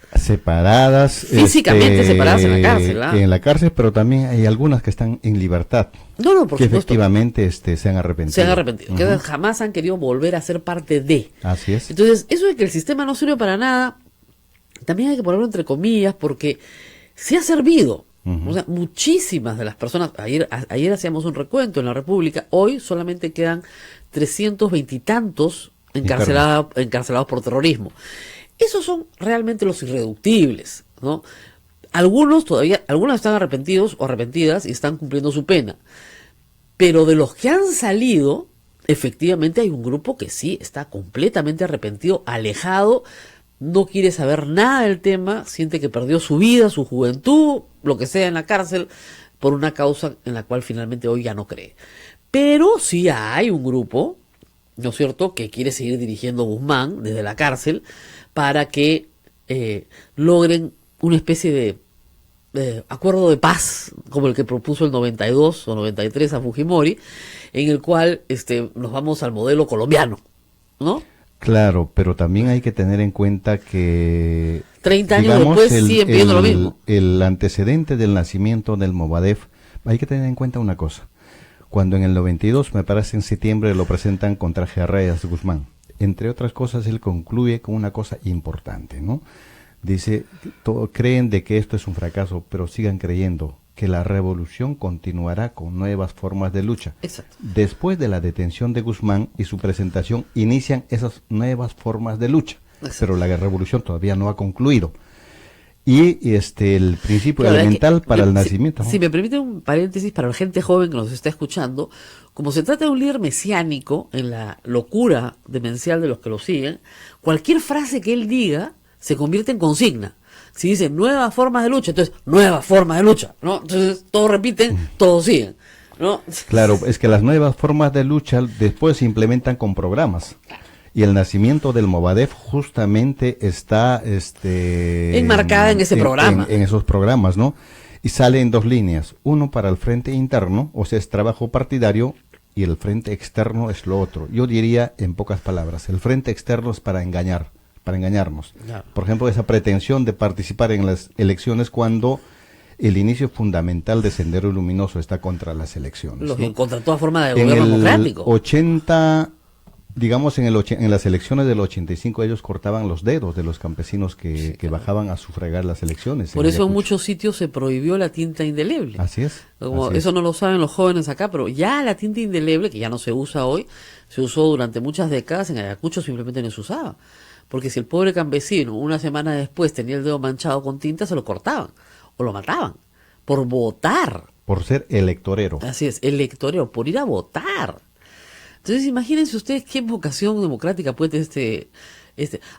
Físicamente separadas en la cárcel. En la cárcel, pero también hay algunas que están en libertad. No, por que supuesto. Efectivamente se han arrepentido. Se han arrepentido. Que jamás han querido volver a ser parte de. Así es. Entonces, eso de que el sistema no sirve para nada, también hay que ponerlo entre comillas, porque se ha servido. O sea, muchísimas de las personas, ayer hacíamos un recuento en la República, hoy solamente quedan 320 y tantos encarcelados por terrorismo. Esos son realmente los irreductibles, ¿no? Algunos están arrepentidos o arrepentidas y están cumpliendo su pena. Pero de los que han salido, efectivamente hay un grupo que sí está completamente arrepentido, alejado, no quiere saber nada del tema, siente que perdió su vida, su juventud, lo que sea en la cárcel, por una causa en la cual finalmente hoy ya no cree. Pero sí hay un grupo, ¿no es cierto?, que quiere seguir dirigiendo Guzmán desde la cárcel para que logren una especie de acuerdo de paz como el que propuso el 92 o 93 a Fujimori, en el cual nos vamos al modelo colombiano, ¿no? Claro, pero también hay que tener en cuenta que 30 años después siguen pidiendo lo mismo. El antecedente del nacimiento del Movadef, hay que tener en cuenta una cosa. Cuando en el 92, me parece en septiembre, lo presentan contra Reyes Guzmán. Entre otras cosas, él concluye con una cosa importante, ¿no? Dice, creen de que esto es un fracaso, pero sigan creyendo que la revolución continuará con nuevas formas de lucha. Exacto. Después de la detención de Guzmán y su presentación, inician esas nuevas formas de lucha. Exacto. Pero la revolución todavía no ha concluido. Y el principio elemental para el nacimiento. Si me permite un paréntesis para la gente joven que nos está escuchando, como se trata de un líder mesiánico en la locura demencial de los que lo siguen, cualquier frase que él diga se convierte en consigna. Si dice nuevas formas de lucha, entonces nuevas formas de lucha, ¿no? Entonces todos repiten, todos siguen, ¿no? Claro, es que las nuevas formas de lucha después se implementan con programas. Y el nacimiento del Movadef justamente está enmarcada en ese programa. En esos programas, ¿no? Y sale en dos líneas. Uno para el frente interno, o sea, es trabajo partidario, y el frente externo es lo otro. Yo diría, en pocas palabras, el frente externo es para engañarnos. Claro. Por ejemplo, esa pretensión de participar en las elecciones cuando el inicio fundamental de Sendero Luminoso está contra las elecciones. ¿No? Contra toda forma de gobierno democrático. 80, digamos, en las elecciones del 85 ellos cortaban los dedos de los campesinos que bajaban a sufragar las elecciones. Por eso en muchos sitios se prohibió la tinta indeleble. Así es. Eso no lo saben los jóvenes acá, pero ya la tinta indeleble, que ya no se usa hoy, se usó durante muchas décadas, en Ayacucho simplemente no se usaba. Porque si el pobre campesino una semana después tenía el dedo manchado con tinta, se lo cortaban o lo mataban por votar. Por ser electorero. Así es, electorero, por ir a votar. Entonces imagínense ustedes qué vocación democrática puede tener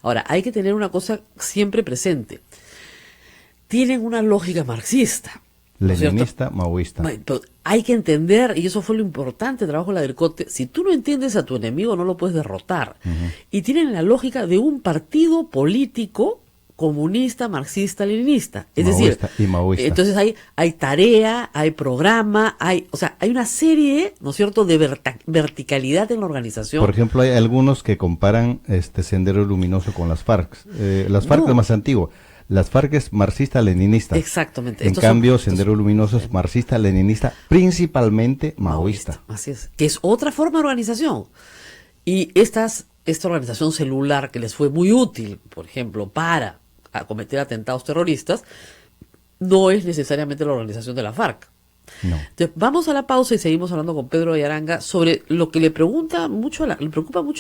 Ahora, hay que tener una cosa siempre presente. Tienen una lógica marxista. Leninista, maoísta. Pero hay que entender, y eso fue lo importante del trabajo de la DIRCOTE, si tú no entiendes a tu enemigo no lo puedes derrotar. Y tienen la lógica de un partido político comunista, marxista, leninista. Es maoísta decir, y maoísta. Entonces hay tarea, hay programa, hay una serie, ¿no es cierto?, de verticalidad en la organización. Por ejemplo, hay algunos que comparan Sendero Luminoso con las FARC. Las FARC es más antiguo. Las FARC es marxista-leninista. Exactamente. En cambio, Sendero Luminoso es marxista-leninista, principalmente maoísta. Así es. Que es otra forma de organización. Y esta organización celular que les fue muy útil, por ejemplo, para cometer atentados terroristas, no es necesariamente la organización de la FARC. No. Entonces, vamos a la pausa y seguimos hablando con Pedro Ayaranga sobre lo que le preocupa mucho a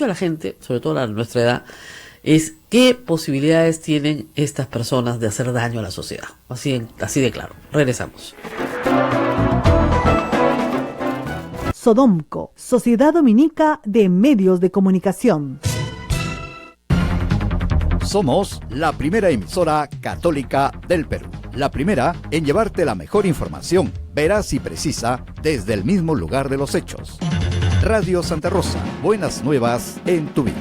la gente, sobre todo a nuestra edad, es qué posibilidades tienen estas personas de hacer daño a la sociedad. Así de claro. Regresamos. Sodomco, Sociedad Dominica de Medios de Comunicación. Somos la primera emisora católica del Perú. La primera en llevarte la mejor información, veraz y precisa, desde el mismo lugar de los hechos. Radio Santa Rosa, buenas nuevas en tu vida.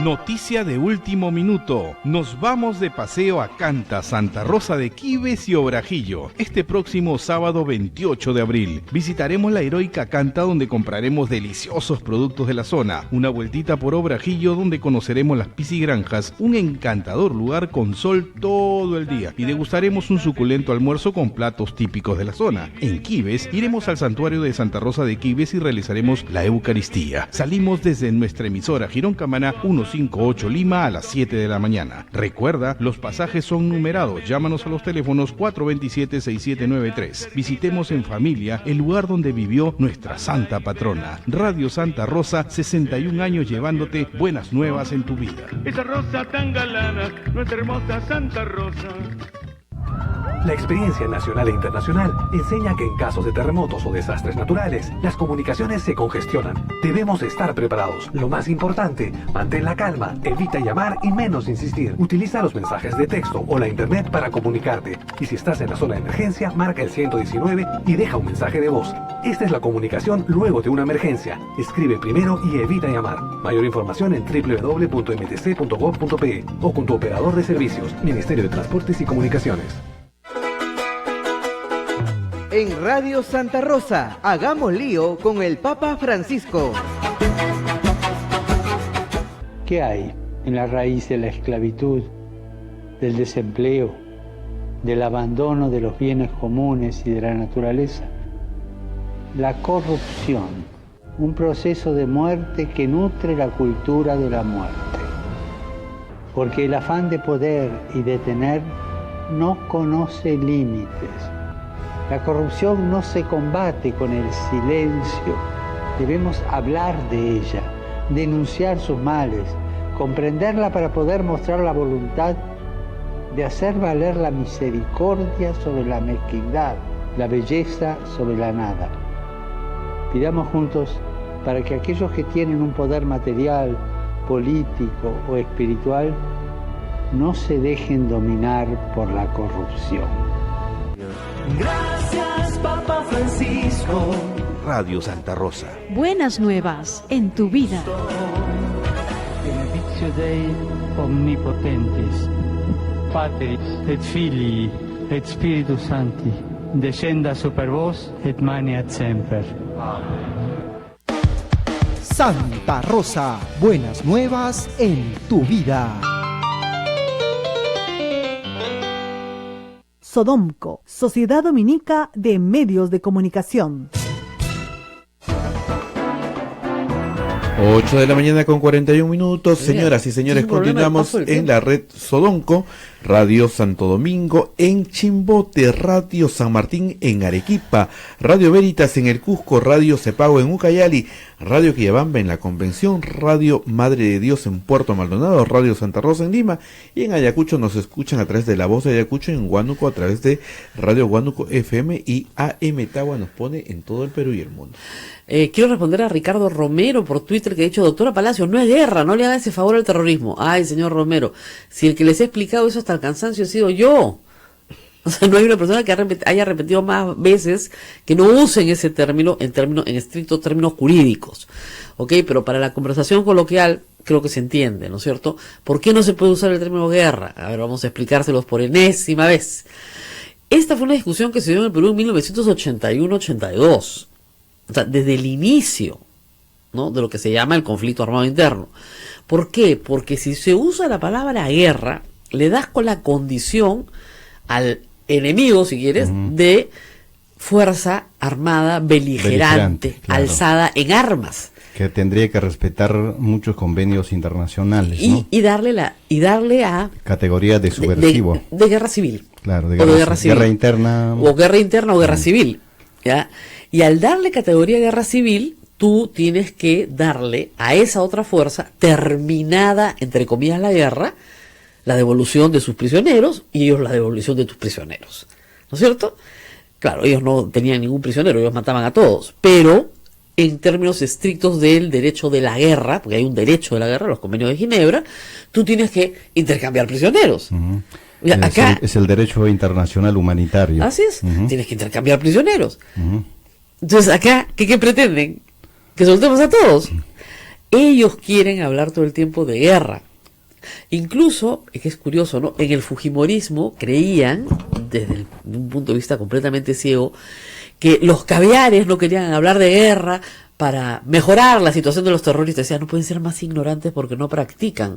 Noticia de último minuto. Nos vamos de paseo a Canta, Santa Rosa de Quibes y Obrajillo. Este próximo sábado 28 de abril. Visitaremos la heroica Canta, donde compraremos deliciosos productos de la zona. Una vueltita por Obrajillo, donde conoceremos las piscigranjas, un encantador lugar con sol todo el día. Y degustaremos un suculento almuerzo con platos típicos de la zona. En Quibes, iremos al santuario de Santa Rosa de Quibes y realizaremos la Eucaristía. Salimos desde nuestra emisora Girón Camaná 158 Lima a las 7 de la mañana. Recuerda, los pasajes son numerados. Llámanos a los teléfonos 427-6793. Visitemos en familia el lugar donde vivió nuestra santa patrona. Radio Santa Rosa, 61 años llevándote buenas nuevas en tu vida. Esa rosa tan galana, nuestra hermosa Santa Rosa. La experiencia nacional e internacional enseña que en casos de terremotos o desastres naturales, las comunicaciones se congestionan. Debemos estar preparados. Lo más importante, mantén la calma, evita llamar y menos insistir. Utiliza los mensajes de texto o la internet para comunicarte. Y si estás en la zona de emergencia, marca el 119 y deja un mensaje de voz. Esta es la comunicación luego de una emergencia. Escribe primero y evita llamar. Mayor información en www.mtc.gov.pe o con tu operador de servicios, Ministerio de Transportes y Comunicaciones. En Radio Santa Rosa, hagamos lío con el Papa Francisco. ¿Qué hay en la raíz de la esclavitud, del desempleo, del abandono de los bienes comunes y de la naturaleza? La corrupción, un proceso de muerte que nutre la cultura de la muerte. Porque el afán de poder y de tener no conoce límites. La corrupción no se combate con el silencio. Debemos hablar de ella, denunciar sus males, comprenderla para poder mostrar la voluntad de hacer valer la misericordia sobre la mezquindad, la belleza sobre la nada. Pidamos juntos para que aquellos que tienen un poder material, político o espiritual no se dejen dominar por la corrupción. Gracias, Papa Francisco. Radio Santa Rosa. Buenas nuevas en tu vida. Benedictio Dei omnipotentis, Patris et Filii et Spiritus Sancti, descenda super vos et maneat semper. Santa Rosa, buenas nuevas en tu vida. Sodomco, Sociedad Dominica de Medios de Comunicación. 8 de la mañana con 41 minutos. Señoras y señores, continuamos en la red Sodomco, Radio Santo Domingo en Chimbote, Radio San Martín en Arequipa, Radio Veritas en el Cusco, Radio Cepago en Ucayali, Radio Quillabamba en la Convención, Radio Madre de Dios en Puerto Maldonado, Radio Santa Rosa en Lima, y en Ayacucho nos escuchan a través de La Voz de Ayacucho, en Huánuco a través de Radio Huánuco FM, y AM Tagua nos pone en todo el Perú y el mundo. Quiero responder a Ricardo Romero por Twitter, que ha dicho: doctora Palacios, no es guerra, no le haga ese favor al terrorismo. Ay, señor Romero, si el que les he explicado eso hasta el cansancio he sido yo. O sea, no hay una persona que haya repetido más veces que no usen ese término en estrictos términos jurídicos. ¿Ok? Pero para la conversación coloquial creo que se entiende, ¿no es cierto? ¿Por qué no se puede usar el término guerra? A ver, vamos a explicárselos por enésima vez. Esta fue una discusión que se dio en el Perú en 1981-82. O sea, desde el inicio, ¿no?, de lo que se llama el conflicto armado interno. ¿Por qué? Porque si se usa la palabra guerra, le das con la condición al enemigo, si quieres, de fuerza armada beligerante, claro, alzada en armas. Que tendría que respetar muchos convenios internacionales, ¿no? Y darle a categoría de subversivo. De guerra civil. Claro, de guerra civil. Guerra interna. O guerra interna o guerra civil, ¿ya? Y al darle categoría de guerra civil, tú tienes que darle a esa otra fuerza, terminada, entre comillas, la guerra, la devolución de sus prisioneros, y ellos la devolución de tus prisioneros. ¿No es cierto? Claro, ellos no tenían ningún prisionero, ellos mataban a todos, pero en términos estrictos del derecho de la guerra, porque hay un derecho de la guerra, los convenios de Ginebra, tú tienes que intercambiar prisioneros. Acá, es el derecho internacional humanitario. Así es, tienes que intercambiar prisioneros. Entonces acá, ¿qué pretenden? Que soltemos a todos. Ellos quieren hablar todo el tiempo de guerra. Incluso, es que es curioso, ¿no?, en el fujimorismo creían, desde un punto de vista completamente ciego, que los caviares no querían hablar de guerra para mejorar la situación de los terroristas. Decían, no pueden ser más ignorantes porque no practican.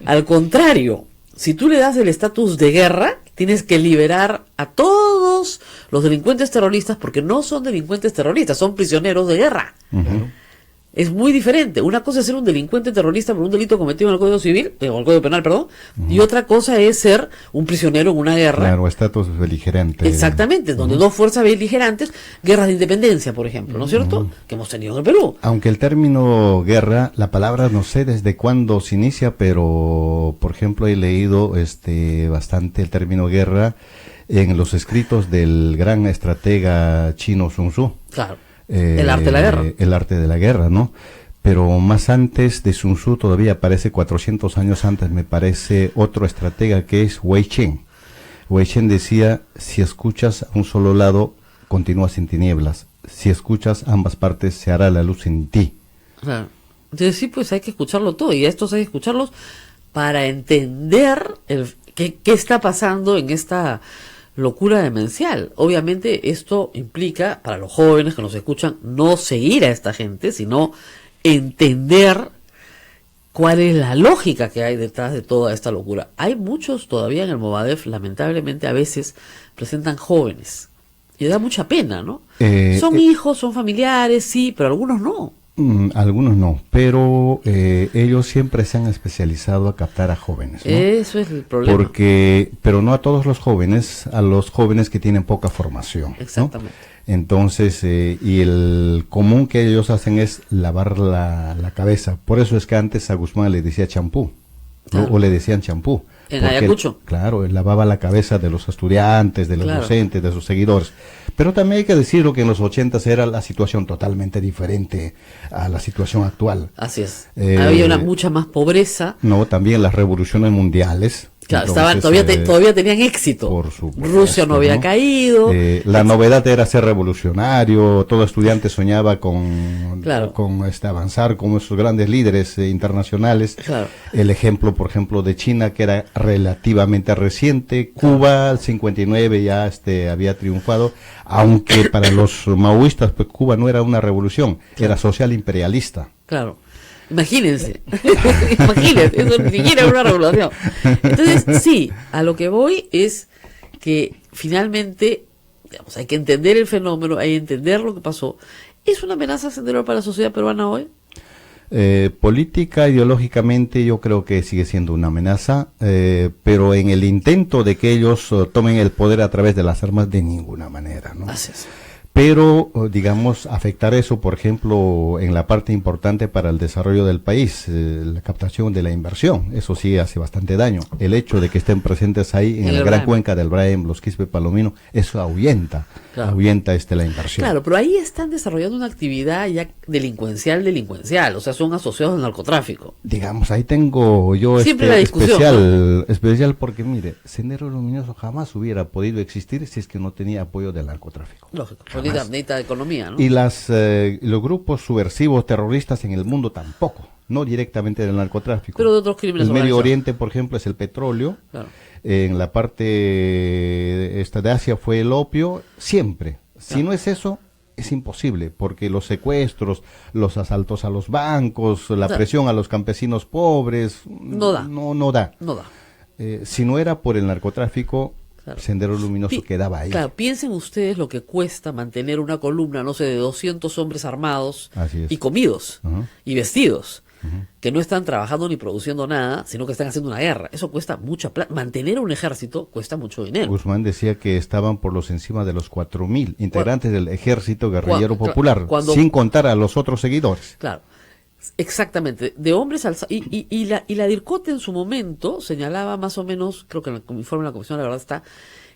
Al contrario, si tú le das el estatus de guerra, tienes que liberar a todos los delincuentes terroristas, porque no son delincuentes terroristas, son prisioneros de guerra. Es muy diferente. Una cosa es ser un delincuente terrorista por un delito cometido en el Código Civil, o el Código Penal, perdón, y otra cosa es ser un prisionero en una guerra. Claro, estatus beligerante. Exactamente, donde dos fuerzas beligerantes, guerras de independencia, por ejemplo, ¿no es cierto?, que hemos tenido en el Perú. Aunque el término guerra, la palabra no sé desde cuándo se inicia, pero por ejemplo he leído bastante el término guerra en los escritos del gran estratega chino Sun Tzu. Claro, el arte de la guerra. El arte de la guerra, ¿no? Pero más antes de Sun Tzu, todavía aparece 400 años antes, me parece, otro estratega que es Wei Chen. Wei Chen decía, si escuchas a un solo lado, continúas en tinieblas. Si escuchas ambas partes, se hará la luz en ti. Claro. Entonces sí, pues hay que escucharlo todo, y a estos hay que escucharlos para entender qué está pasando en esta locura demencial. Obviamente esto implica, para los jóvenes que nos escuchan, no seguir a esta gente, sino entender cuál es la lógica que hay detrás de toda esta locura. Hay muchos todavía en el Movadef, lamentablemente a veces presentan jóvenes, y da mucha pena, ¿no? Son hijos, son familiares, sí, pero algunos no. Algunos no, pero ellos siempre se han especializado a captar a jóvenes, ¿no? Eso es el problema. Pero no a todos los jóvenes, a los jóvenes que tienen poca formación, ¿no? Exactamente. Entonces, y el común que ellos hacen es lavar la cabeza. Por eso es que antes a Guzmán le decía champú, claro. O le decían champú. En Ayacucho. Claro, él lavaba la cabeza de los estudiantes, de los docentes, de sus seguidores. Pero también hay que decirlo que en los 80s era la situación totalmente diferente a la situación actual. Así es. Había mucha más pobreza. No, también las revoluciones mundiales. Claro, todavía tenían éxito. Por supuesto, Rusia no había caído. La novedad era ser revolucionario. Todo estudiante soñaba con avanzar como esos grandes líderes internacionales. Claro. El ejemplo, por ejemplo, de China, que era relativamente reciente. Cuba, el 59 ya había triunfado, aunque para los maoístas, pues Cuba no era una revolución, era social imperialista. Claro. Imagínense, eso ni siquiera es una revolución. Entonces, sí, a lo que voy es que finalmente, digamos, hay que entender el fenómeno, hay que entender lo que pasó. ¿Es una amenaza Sendero para la sociedad peruana hoy? Política, ideológicamente, yo creo que sigue siendo una amenaza, pero en el intento de que ellos tomen el poder a través de las armas, de ninguna manera, ¿no? Así es. Pero, digamos, afectar eso, por ejemplo, en la parte importante para el desarrollo del país, la captación de la inversión, eso sí hace bastante daño. El hecho de que estén presentes ahí en la gran cuenca del Braem, los Quispe Palomino, eso ahuyenta la inversión. Claro, pero ahí están desarrollando una actividad ya delincuencial, o sea, son asociados al narcotráfico. Digamos, ahí tengo yo siempre la discusión, especial porque, mire, Sendero Luminoso jamás hubiera podido existir si es que no tenía apoyo del narcotráfico. Lógico. Necesita economía, ¿no? Y los grupos subversivos terroristas en el mundo tampoco, no directamente del narcotráfico. Pero de otros crímenes. El Medio Oriente, por ejemplo, es el petróleo. Claro. En la parte de Asia fue el opio, siempre. Si no es eso, es imposible, porque los secuestros, los asaltos a los bancos, la presión a los campesinos pobres, no da. Si no era por el narcotráfico, claro. Sendero Luminoso quedaba ahí. Claro, piensen ustedes lo que cuesta mantener una columna, no sé, de 200 hombres armados y comidos y vestidos, que no están trabajando ni produciendo nada, sino que están haciendo una guerra. Eso cuesta mucha plata. Mantener un ejército cuesta mucho dinero. Guzmán decía que estaban por los encima de los 4.000 integrantes del ejército guerrillero popular, sin contar a los otros seguidores. Claro. Exactamente, de hombres alzados. Y la DIRCOTE en su momento señalaba más o menos, creo que en el informe de la Comisión, la verdad está,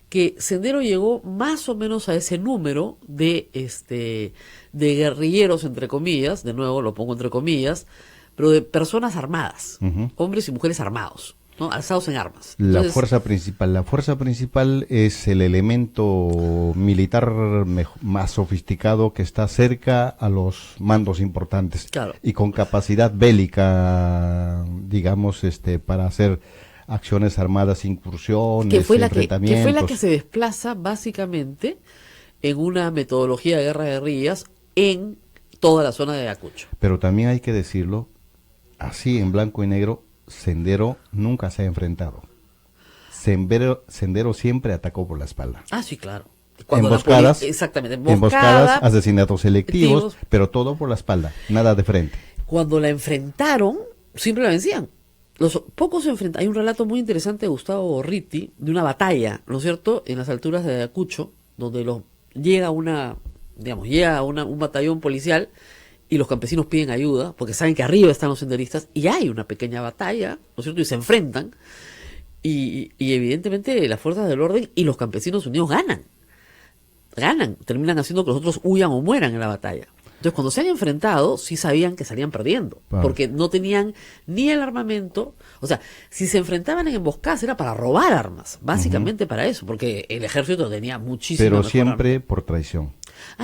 que Sendero llegó más o menos a ese número de guerrilleros, entre comillas, de nuevo lo pongo entre comillas, pero de personas armadas, hombres y mujeres armados, ¿no? Alzados en armas. Entonces, la fuerza principal es el elemento militar más sofisticado que está cerca a los mandos importantes, claro. Y con capacidad bélica, digamos, para hacer acciones armadas, incursiones, enfrentamientos. Que fue la que se desplaza básicamente en una metodología de guerrillas en toda la zona de Ayacucho. Pero también hay que decirlo, así en blanco y negro, Sendero nunca se ha enfrentado. Sendero siempre atacó por la espalda. Ah, sí, claro. Emboscadas, emboscadas, asesinatos selectivos, pero todo por la espalda, nada de frente. Cuando la enfrentaron, siempre la vencían. Hay un relato muy interesante de Gustavo Borriti, de una batalla, ¿no es cierto?, en las alturas de Ayacucho, donde llega un batallón policial y los campesinos piden ayuda, porque saben que arriba están los senderistas, y hay una pequeña batalla, ¿no es cierto?, y se enfrentan, Y evidentemente las fuerzas del orden y los campesinos unidos ganan, terminan haciendo que los otros huyan o mueran en la batalla. Entonces, cuando se han enfrentado, sí sabían que salían perdiendo, porque no tenían ni el armamento. O sea, si se enfrentaban en emboscadas era para robar armas, básicamente para eso, porque el ejército tenía muchísimo. Pero siempre por traición,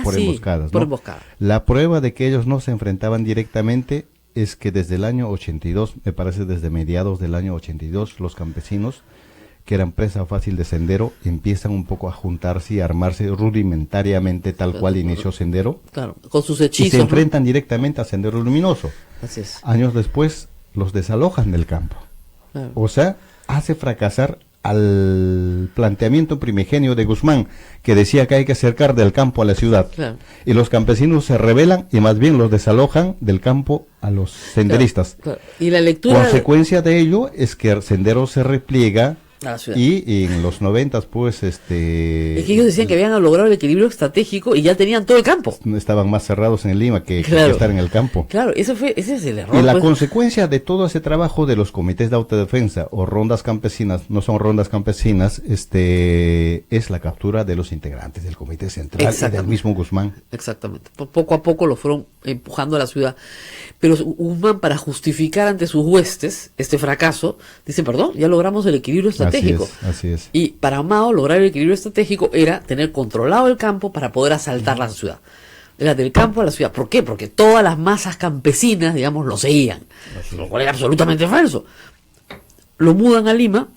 por emboscadas, por ¿no? emboscadas. La prueba de que ellos no se enfrentaban directamente es que desde el año 82, me parece desde mediados del año 82, los campesinos, que eran presa fácil de Sendero, empiezan un poco a juntarse y a armarse rudimentariamente tal cual inició Sendero. Claro, con sus hechizos. Y se enfrentan directamente a Sendero Luminoso. Así es. Años después los desalojan del campo. Claro. O sea, hace fracasar al planteamiento primigenio de Guzmán, que decía que hay que acercar del campo a la ciudad. Claro. Y los campesinos se rebelan y más bien los desalojan del campo a los senderistas. Claro. Y la lectura... Consecuencia de ello es que Sendero se repliega. A la ciudad. Y en los 90, pues, Es que ellos decían que habían logrado el equilibrio estratégico y ya tenían todo el campo. Estaban más cerrados en Lima que estar en el campo. Claro, ese es el error. Y la consecuencia de todo ese trabajo de los comités de autodefensa o rondas campesinas, no son rondas campesinas, es la captura de los integrantes del comité central y del mismo Guzmán. Exactamente. Poco a poco lo fueron empujando a la ciudad. Pero Guzmán, para justificar ante sus huestes este fracaso, dice, perdón, ya logramos el equilibrio estratégico. Así es. Y para Mao lograr el equilibrio estratégico era tener controlado el campo para poder asaltar la ciudad. Era del campo a la ciudad. ¿Por qué? Porque todas las masas campesinas, digamos, lo seguían. Lo cual era absolutamente falso. Lo mudan a Lima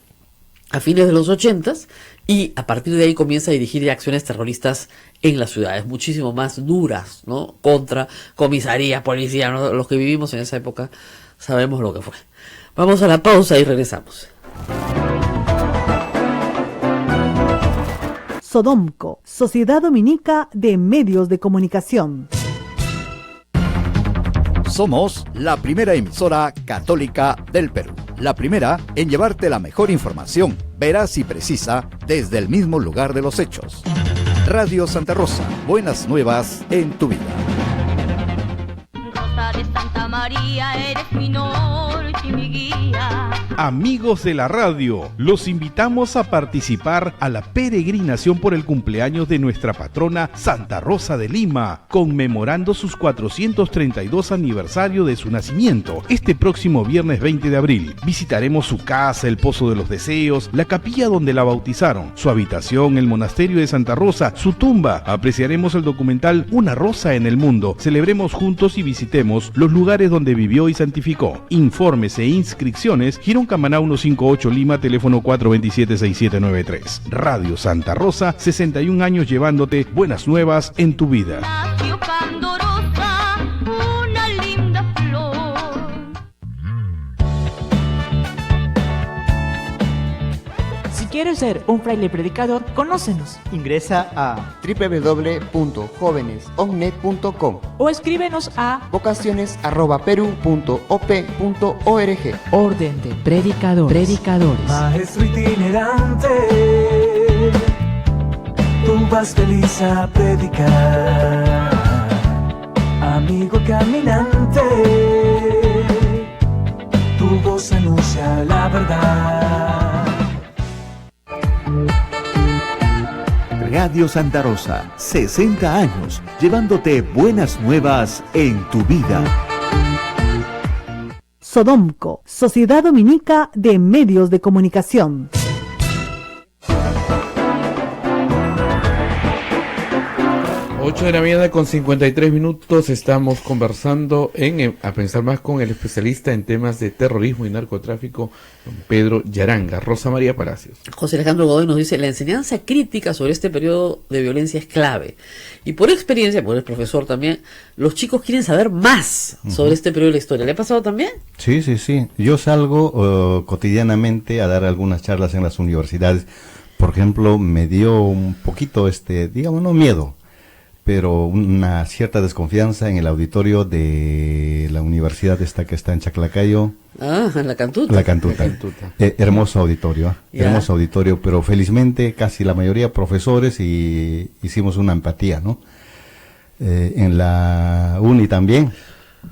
a fines de los 80s y a partir de ahí comienza a dirigir acciones terroristas en las ciudades, muchísimo más duras, ¿no? Contra comisaría, policía, ¿no? Los que vivimos en esa época sabemos lo que fue. Vamos a la pausa y regresamos. Sodomco, Sociedad Dominica de Medios de Comunicación. Somos la primera emisora católica del Perú. La primera en llevarte la mejor información, veraz y precisa, desde el mismo lugar de los hechos. Radio Santa Rosa, buenas nuevas en tu vida. Rosa de Santa María, eres mi norte y mi guía. Amigos de la radio, los invitamos a participar a la peregrinación por el cumpleaños de nuestra patrona Santa Rosa de Lima, conmemorando sus 432 aniversario de su nacimiento. Este próximo viernes 20 de abril visitaremos su casa, el Pozo de los Deseos, la capilla donde la bautizaron, su habitación, el monasterio de Santa Rosa, su tumba. Apreciaremos el documental Una Rosa en el Mundo. Celebremos juntos y visitemos los lugares donde vivió y santificó. Informes e inscripciones, Girón Camaná 158 Lima, teléfono 427-6793. Radio Santa Rosa, 61 años llevándote buenas nuevas en tu vida. Nació candorosa, una linda flor. Si quieres ser un fraile predicador, conócenos. Ingresa a www.jovenesognet.com O escríbenos a vocaciones@peru.op.org. Orden de Predicadores. Maestro itinerante, tú vas feliz a predicar. Amigo caminante, tu voz anuncia la verdad. Radio Santa Rosa, 60 años, llevándote buenas nuevas en tu vida. Sodomco, Sociedad Dominica de Medios de Comunicación. 8 de la mañana con 53 minutos, estamos conversando A Pensar Más con el especialista en temas de terrorismo y narcotráfico, don Pedro Yaranga. Rosa María Palacios. José Alejandro Godoy nos dice, la enseñanza crítica sobre este periodo de violencia es clave. Y por experiencia, por el profesor también, los chicos quieren saber más sobre este periodo de la historia. ¿Le ha pasado también? Sí. Yo salgo cotidianamente a dar algunas charlas en las universidades. Por ejemplo, me dio un poquito, digamos, no miedo, pero una cierta desconfianza en el auditorio de la universidad esta que está en Chaclacayo. Ah, en la Cantuta. La Cantuta. Hermoso auditorio, hermoso auditorio, pero felizmente casi la mayoría profesores y hicimos una empatía, ¿no? En la uni también.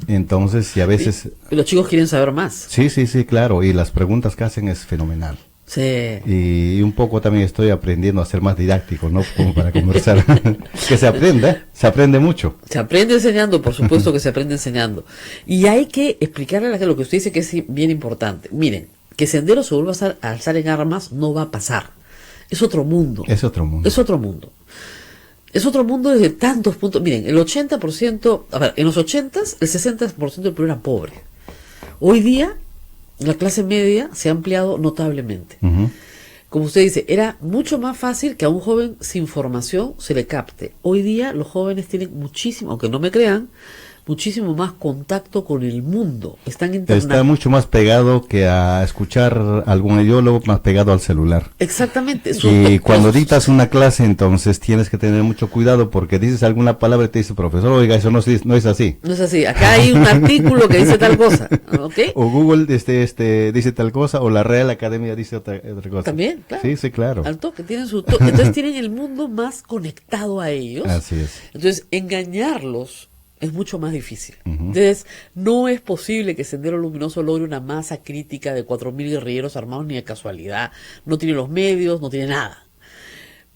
Entonces, y a veces... Y los chicos quieren saber más. Sí, claro, y las preguntas que hacen es fenomenal. Sí. Y un poco también estoy aprendiendo a ser más didáctico, ¿no? Como para conversar. Que se aprende mucho. Se aprende enseñando, por supuesto que se aprende enseñando. Y hay que explicarle a la gente lo que usted dice que es bien importante. Miren, que Sendero se vuelva a alzar en armas no va a pasar. Es otro mundo. Es otro mundo. Es otro mundo. Es otro mundo desde tantos puntos. Miren, el 80%, a ver, en los 80s, el 60% del pueblo era pobre. Hoy día, la clase media se ha ampliado notablemente. Como usted dice, era mucho más fácil que a un joven sin formación se le capte. Hoy día los jóvenes tienen muchísimo, aunque no me crean, muchísimo más contacto con el mundo. Está mucho más pegado que a escuchar algún ideólogo, más pegado al celular. Exactamente. Y cuando dictas una clase, entonces tienes que tener mucho cuidado porque dices alguna palabra y te dice, profesor, oiga, eso no es así. No es así. Acá hay un artículo que dice tal cosa. ¿Okay? O Google dice tal cosa, o la Real Academia dice otra cosa. También, claro. Sí, claro. Al toque, tienen entonces tienen el mundo más conectado a ellos. Así es. Entonces, engañarlos es mucho más difícil. Entonces, no es posible que Sendero Luminoso logre una masa crítica de 4.000 guerrilleros armados ni de casualidad. No tiene los medios, no tiene nada.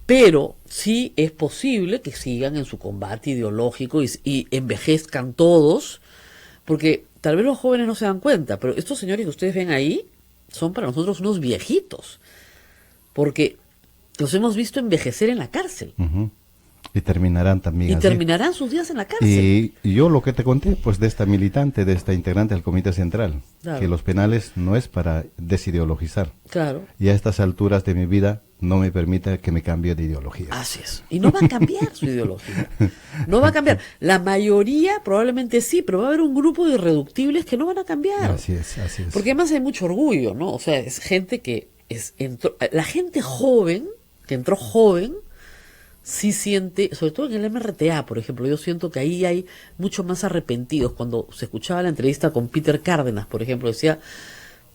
Pero sí es posible que sigan en su combate ideológico y envejezcan todos, porque tal vez los jóvenes no se dan cuenta, pero estos señores que ustedes ven ahí son para nosotros unos viejitos, porque los hemos visto envejecer en la cárcel. Y terminarán también y así. Terminarán sus días en la cárcel. Y yo lo que te conté, pues de esta militante, de esta integrante del Comité Central, claro, que los penales no es para desideologizar. Claro. Y a estas alturas de mi vida no me permita que me cambie de ideología. Así es. Y no va a cambiar su ideología. No va a cambiar. La mayoría probablemente sí, pero va a haber un grupo de irreductibles que no van a cambiar. Así es, así es. Porque además hay mucho orgullo, ¿no? O sea, es gente que la gente joven, que entró joven, sí siente, sobre todo en el MRTA, por ejemplo, yo siento que ahí hay mucho más arrepentidos. Cuando se escuchaba la entrevista con Peter Cárdenas, por ejemplo, decía,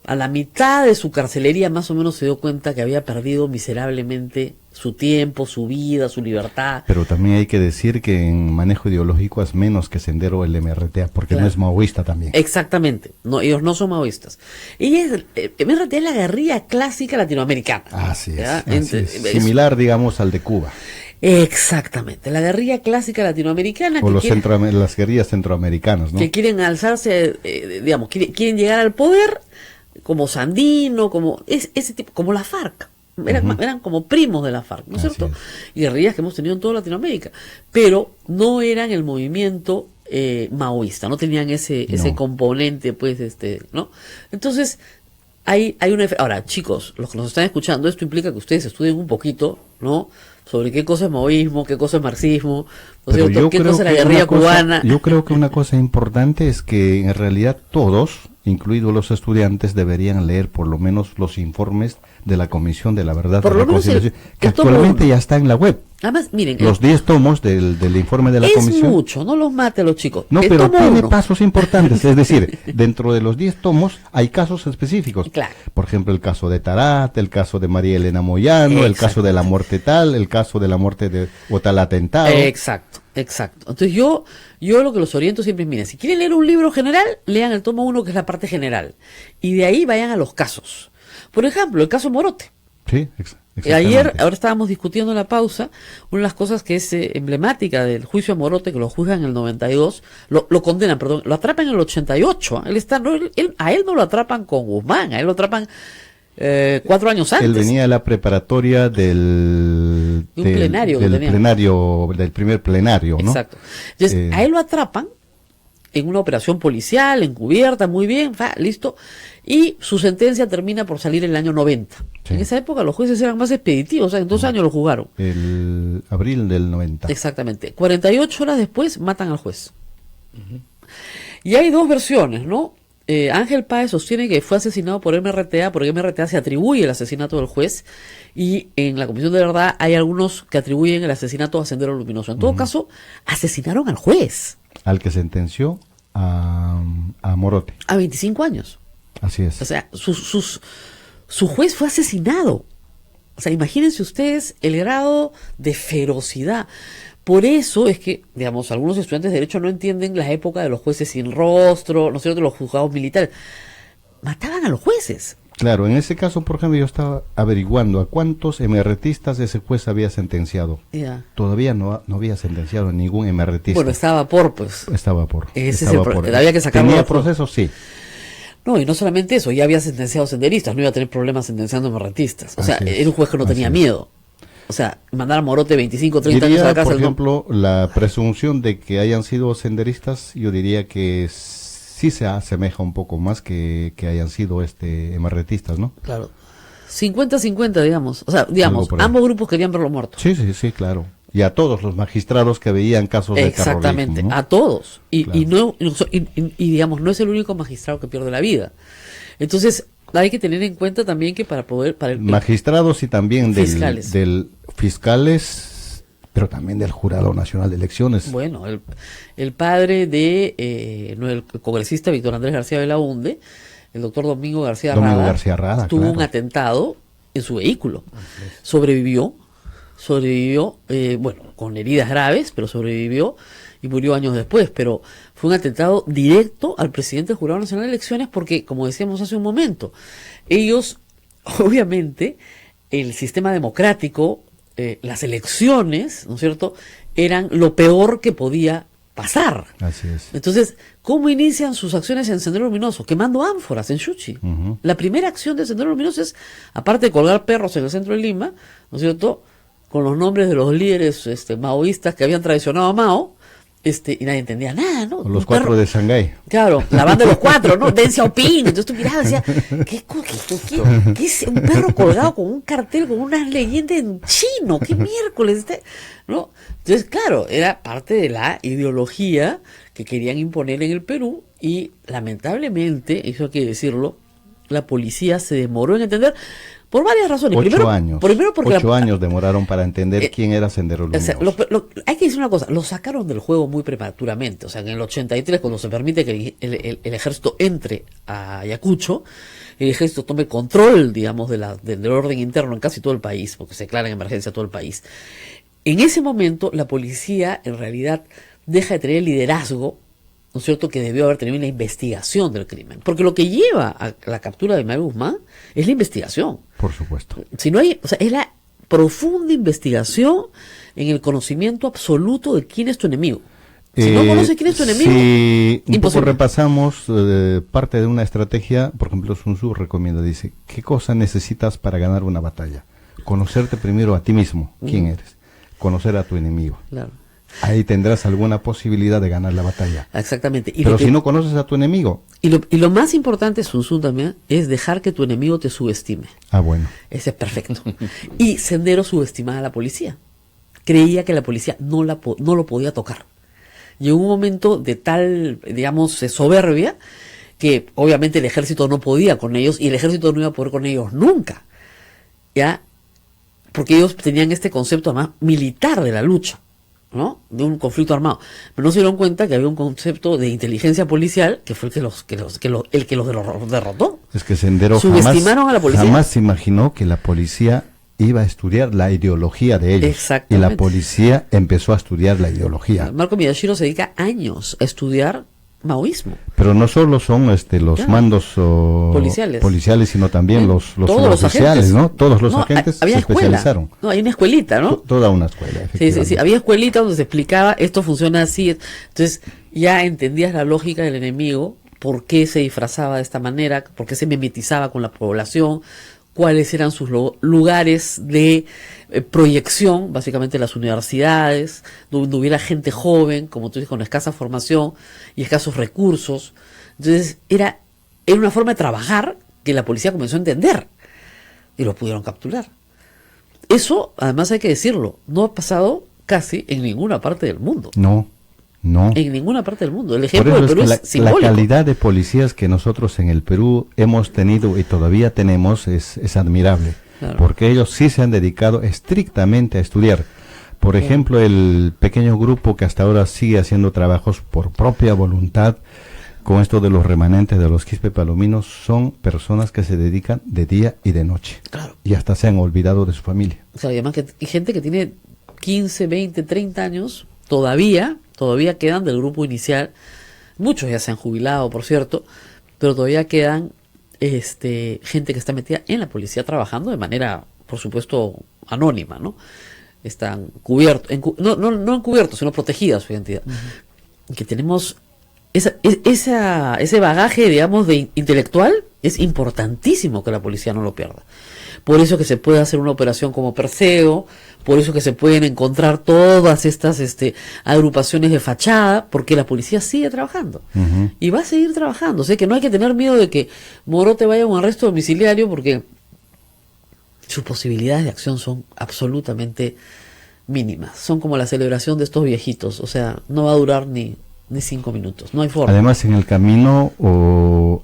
a la mitad de su carcelería más o menos se dio cuenta que había perdido miserablemente su tiempo, su vida, su libertad. Pero también hay que decir que en manejo ideológico es menos que Sendero el MRTA, porque claro, no es maoísta también. Exactamente, no, ellos no son maoístas. El MRTA es la guerrilla clásica latinoamericana. Así es. Similar, digamos, al de Cuba. Exactamente, la guerrilla clásica latinoamericana. O las guerrillas centroamericanas, ¿no? Que quieren alzarse, digamos, quieren llegar al poder como Sandino, como ese tipo, como la FARC. Eran como primos de la FARC, ¿no es cierto? Guerrillas que hemos tenido en toda Latinoamérica, pero no eran el movimiento maoísta, no tenían ese componente, pues, ¿no? Entonces, hay una... Ahora, chicos, los que nos están escuchando, esto implica que ustedes estudien un poquito, ¿no?, sobre qué cosa es maoísmo, qué cosa es marxismo, ¿no es cierto? ¿Qué cosa es la guerrilla cubana? Yo creo que una cosa importante es que en realidad todos, incluidos los estudiantes, deberían leer por lo menos los informes de la Comisión de la Verdad y Reconciliación, que actualmente ya está en la web. Además, miren, los 10 tomos del informe de la Comisión. Es mucho, no los mate a los chicos. No, pero tiene pasos importantes, es decir, dentro de los 10 tomos hay casos específicos. Claro. Por ejemplo, el caso de Tarat, el caso de María Elena Moyano, el caso de la muerte tal, el caso de la muerte de o tal atentado. Exacto. Entonces yo lo que los oriento siempre es, miren, si quieren leer un libro general, lean el tomo 1, que es la parte general, y de ahí vayan a los casos. Por ejemplo, el caso Morote. Sí, ahora estábamos discutiendo en la pausa, una de las cosas que es emblemática del juicio a Morote, que lo juzgan en el 92, lo condenan, perdón, lo atrapan en el 88, a él no lo atrapan con Guzmán, a él lo atrapan 4 años antes. Él venía a la preparatoria del primer plenario, ¿no? Exacto. Entonces, a él lo atrapan en una operación policial, encubierta, muy bien, listo, y su sentencia termina por salir en el año 90. Sí. En esa época los jueces eran más expeditivos, o sea, en 2 años lo juzgaron. El abril del 90. Exactamente. 48 horas después matan al juez. Y hay 2 versiones, ¿no? Ángel Páez sostiene que fue asesinado por MRTA, porque MRTA se atribuye el asesinato del juez, y en la Comisión de Verdad hay algunos que atribuyen el asesinato a Sendero Luminoso. En todo caso, asesinaron al juez. Al que sentenció a Morote. A 25 años. Así es. O sea, su juez fue asesinado. O sea, imagínense ustedes el grado de ferocidad. Por eso es que, digamos, algunos estudiantes de Derecho no entienden la época de los jueces sin rostro, ¿no es cierto?, los juzgados militares. Mataban a los jueces. Claro, en ese caso, por ejemplo, yo estaba averiguando a cuántos emerretistas ese juez había sentenciado. Ya. Todavía no había sentenciado a ningún emerretista. Bueno, estaba por, pues. Estaba por. Ese estaba es el por. había que sacarlo. ¿Tenía proceso? Sí. No, y no solamente eso, ya había sentenciado senderistas, no iba a tener problemas sentenciando emerrentistas. O sea, era un juez que no tenía miedo. O sea, mandar a Morote 25, 30 años a la cárcel. Por ejemplo, la presunción de que hayan sido senderistas, yo diría que sí se asemeja un poco más que hayan sido emerretistas, ¿no? Claro. 50-50, digamos. O sea, digamos, ambos grupos querían verlo muerto. Sí, claro. Y a todos los magistrados que veían casos de terrorismo. Exactamente, ¿no? A todos. Y digamos, no es el único magistrado que pierde la vida. Entonces, hay que tener en cuenta también que para el magistrados y también fiscales. del fiscales, pero también del Jurado Nacional de Elecciones. Bueno, el padre de el congresista Víctor Andrés García Belaunde, el doctor Domingo García Rada, tuvo un atentado en su vehículo. Sobrevivió, bueno, con heridas graves, pero sobrevivió y murió años después, pero fue un atentado directo al presidente del Jurado Nacional de Elecciones porque, como decíamos hace un momento, ellos, obviamente, el sistema democrático, las elecciones, ¿no es cierto?, eran lo peor que podía pasar. Así es. Entonces, ¿cómo inician sus acciones en Sendero Luminoso? Quemando ánforas en Chuchi. La primera acción de Sendero Luminoso es, aparte de colgar perros en el centro de Lima, ¿no es cierto?, con los nombres de los líderes maoístas que habían traicionado a Mao, y nadie entendía nada, ¿no? Los cuatro de Shanghái. Claro, la banda de los cuatro, ¿no? Deng Xiaoping. Entonces tú mirabas y decías, ¿qué es un perro colgado con un cartel, con unas leyendas en chino? ¿Qué miércoles? ¿No? Entonces, claro, era parte de la ideología que querían imponer en el Perú y, lamentablemente, eso hay que decirlo, la policía se demoró en entender por varias razones. 8 años. Primero porque 8 años demoraron para entender quién era Sendero Luminoso. O sea, hay que decir una cosa, lo sacaron del juego muy prematuramente. O sea, en el 83, cuando se permite que el ejército entre a Ayacucho, el ejército tome control, digamos, del orden interno en casi todo el país, porque se declara en emergencia todo el país. En ese momento, la policía, en realidad, deja de tener el liderazgo, ¿no es cierto?, que debió haber tenido en la investigación del crimen. Porque lo que lleva a la captura de Manuel Guzmán es la investigación. Por supuesto. Si no hay, o sea, es la profunda investigación en el conocimiento absoluto de quién es tu enemigo. Si no conoces quién es tu enemigo, si un imposible. poco repasamos parte de una estrategia, por ejemplo, Sun Tzu recomienda, dice, ¿qué cosa necesitas para ganar una batalla? Conocerte primero a ti mismo, quién eres, conocer a tu enemigo. Claro. Ahí tendrás alguna posibilidad de ganar la batalla. Exactamente. Pero si no conoces a tu enemigo. Y lo más importante, Sun Tzu también, es dejar que tu enemigo te subestime. Ah, bueno. Ese es perfecto. Y Sendero subestimaba a la policía. Creía que la policía no lo podía tocar. Llegó un momento de tal, digamos, soberbia, que obviamente el ejército no podía con ellos, y el ejército no iba a poder con ellos nunca. ¿Ya? Porque ellos tenían este concepto además militar de la lucha, ¿no?, de un conflicto armado, pero no se dieron cuenta que había un concepto de inteligencia policial que fue el que los derrotó. Es que Sendero subestimaron a la policía. Jamás se imaginó que la policía iba a estudiar la ideología de ellos. Exactamente. Y la policía empezó a estudiar la ideología. Marco Miyashiro se dedica años a estudiar maoísmo. Pero no solo son los mandos policiales, sino también los oficiales, ¿no? Todos los agentes se especializaron. No, hay una escuelita, ¿no? Toda una escuela, efectivamente. Sí, había escuelita donde se explicaba, esto funciona así. Entonces, ya entendías la lógica del enemigo, por qué se disfrazaba de esta manera, por qué se mimetizaba con la población, cuáles eran sus lugares de proyección, básicamente las universidades, donde hubiera gente joven, como tú dices, con escasa formación y escasos recursos. Entonces era una forma de trabajar que la policía comenzó a entender y lo pudieron capturar. Eso, además hay que decirlo, no ha pasado casi en ninguna parte del mundo. No. En ninguna parte del mundo. El ejemplo del Perú es simbólico. La calidad de policías que nosotros en el Perú hemos tenido y todavía tenemos es admirable. Claro. Porque ellos sí se han dedicado estrictamente a estudiar. Por ejemplo, el pequeño grupo que hasta ahora sigue haciendo trabajos por propia voluntad con esto de los remanentes de los Quispe Palominos, son personas que se dedican de día y de noche. Claro. Y hasta se han olvidado de su familia. O sea, además que hay gente que tiene 15, 20, 30 años, todavía quedan del grupo inicial. Muchos ya se han jubilado, por cierto, pero todavía quedan gente que está metida en la policía trabajando de manera, por supuesto, anónima, ¿no? Están cubiertos, no encubiertos, sino protegidas su identidad. Que tenemos ese bagaje, digamos, de intelectual, es importantísimo que la policía no lo pierda. Por eso que se puede hacer una operación como Perseo, por eso que se pueden encontrar todas estas agrupaciones de fachada, porque la policía sigue trabajando y va a seguir trabajando. O sea que no hay que tener miedo de que Morote vaya a un arresto domiciliario, porque sus posibilidades de acción son absolutamente mínimas. Son como la celebración de estos viejitos, o sea, no va a durar ni 5 minutos, no hay forma. Además, en el camino,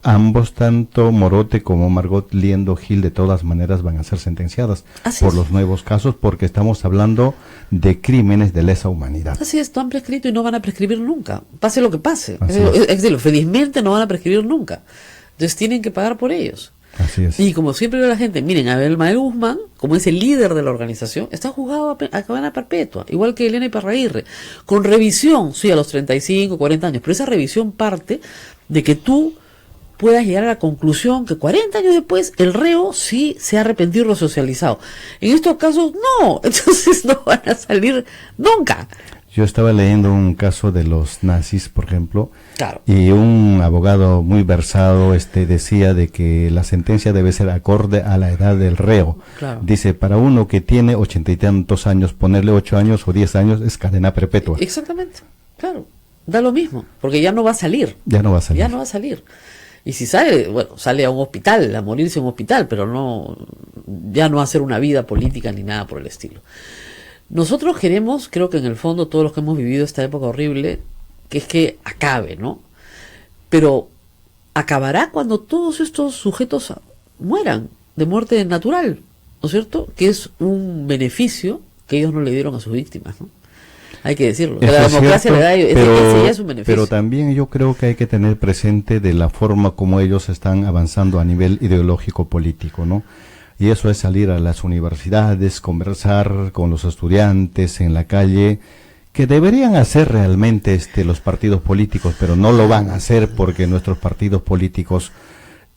ambos, tanto Morote como Margot Liendo Gil, de todas maneras van a ser sentenciadas por los nuevos casos, porque estamos hablando de crímenes de lesa humanidad. Así es, no han prescrito y no van a prescribir nunca, pase lo que pase. Es decir, felizmente no van a prescribir nunca. Entonces tienen que pagar por ellos. Así es. Y como siempre veo la gente, miren, Abimael Guzmán, como es el líder de la organización, está juzgado a cadena perpetua, igual que Elena Iparraguirre, con revisión, sí, a los 35, 40 años, pero esa revisión parte de que tú puedas llegar a la conclusión que 40 años después el reo sí se ha arrepentido y resocializado. En estos casos, no, entonces no van a salir nunca. Yo estaba leyendo un caso de los nazis, por ejemplo, claro, y un abogado muy versado decía de que la sentencia debe ser acorde a la edad del reo. Claro. Dice, para uno que tiene 80 y tantos años, ponerle 8 años o 10 años es cadena perpetua. Exactamente, claro, da lo mismo, porque ya no va a salir. Ya no va a salir. Ya no va a salir. Y si sale, bueno, sale a un hospital, a morirse en un hospital, pero no, ya no va a hacer una vida política ni nada por el estilo. Nosotros queremos, creo que en el fondo todos los que hemos vivido esta época horrible, que es que acabe, ¿no? Pero acabará cuando todos estos sujetos mueran de muerte natural, ¿no es cierto? Que es un beneficio que ellos no le dieron a sus víctimas, ¿no? Hay que decirlo. Que la democracia le da, ese ya es un beneficio. Pero también yo creo que hay que tener presente de la forma como ellos están avanzando a nivel ideológico político, ¿no? Y eso es salir a las universidades, conversar con los estudiantes en la calle, que deberían hacer realmente los partidos políticos, pero no lo van a hacer porque nuestros partidos políticos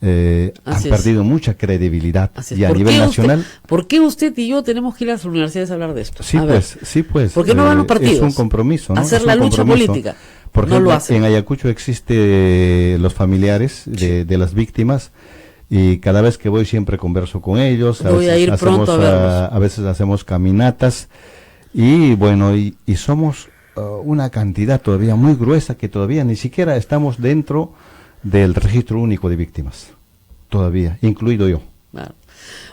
han perdido mucha credibilidad. Y a nivel nacional... ¿Por qué usted y yo tenemos que ir a las universidades a hablar de esto? Sí, pues. ¿Por qué no van los partidos? Es un compromiso, ¿no? Hacer la lucha política. Por ejemplo, no lo hacen. En Ayacucho existe los familiares de las víctimas, y cada vez que voy siempre converso con ellos. Voy a ir pronto a verlos. A veces hacemos caminatas y bueno, y somos una cantidad todavía muy gruesa que todavía ni siquiera estamos dentro del registro único de víctimas, todavía, incluido yo. Claro.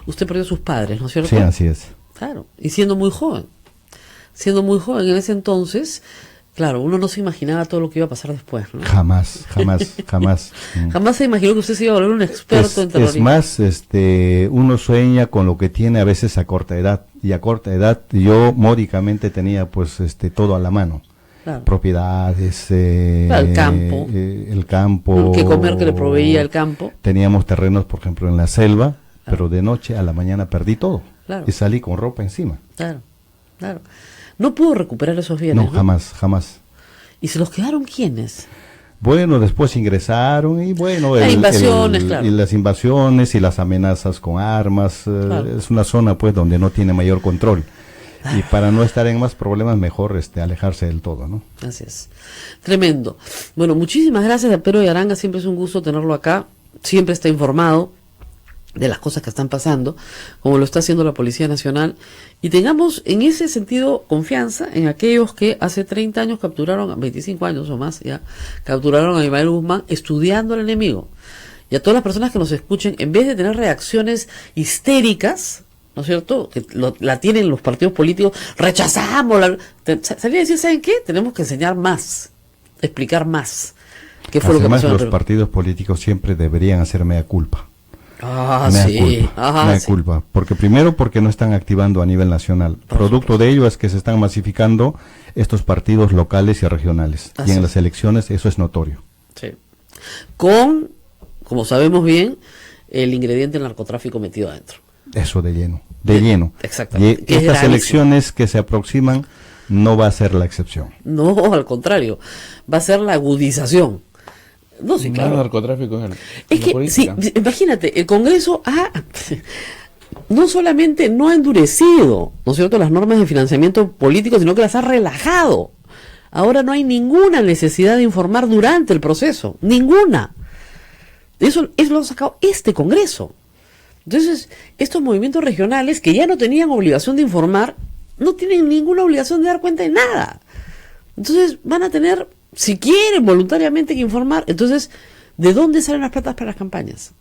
Usted perdió a sus padres, ¿no es cierto? Sí, así es. Claro, y siendo muy joven en ese entonces, claro, uno no se imaginaba todo lo que iba a pasar después, ¿no? Jamás. Jamás se imaginó que usted se iba a volver un experto en terrorismo. Es más, uno sueña con lo que tiene a veces a corta edad, y a corta edad yo módicamente tenía pues todo a la mano. Claro. Propiedades, el campo, que comer que le proveía el campo. Teníamos terrenos, por ejemplo, en la selva, pero de noche a la mañana perdí todo, y salí con ropa encima. Claro. No pudo recuperar esos bienes. No, jamás. ¿Y se los quedaron quiénes? Bueno, después ingresaron y bueno, invasiones, y las invasiones y las amenazas con armas. Claro. Es una zona pues donde no tiene mayor control. Y para no estar en más problemas, mejor alejarse del todo, ¿no? Así es. Tremendo. Bueno, muchísimas gracias a Pedro Yaranga, siempre es un gusto tenerlo acá, siempre está informado de las cosas que están pasando, como lo está haciendo la Policía Nacional, y tengamos en ese sentido confianza en aquellos que hace 30 años capturaron, 25 años o más ya, capturaron a Abimael Guzmán estudiando al enemigo. Y a todas las personas que nos escuchen, en vez de tener reacciones histéricas, ¿no es cierto?, que la tienen los partidos políticos, rechazamos, salir a decir, ¿saben qué? Tenemos que enseñar más, explicar más. ¿Qué fue Además, lo que pasó? Los partidos políticos siempre deberían hacer mea culpa. Mea culpa. Porque primero, porque no están activando a nivel nacional. Producto de ello es que se están masificando estos partidos locales y regionales. Y en las elecciones eso es notorio. Sí. Con, como sabemos bien, el ingrediente del narcotráfico metido adentro. Eso de lleno. Exactamente. Y estas elecciones que se aproximan no va a ser la excepción. No, al contrario, va a ser la agudización No, sí, claro. No, narcotráfico es que, sí, imagínate, el Congreso no solamente no ha endurecido, ¿no es cierto?, las normas de financiamiento político, sino que las ha relajado. Ahora no hay ninguna necesidad de informar durante el proceso, ninguna. Eso lo ha sacado este Congreso. Entonces, estos movimientos regionales que ya no tenían obligación de informar, no tienen ninguna obligación de dar cuenta de nada. Entonces, van a tener, si quieren voluntariamente, que informar. Entonces, ¿de dónde salen las platas para las campañas?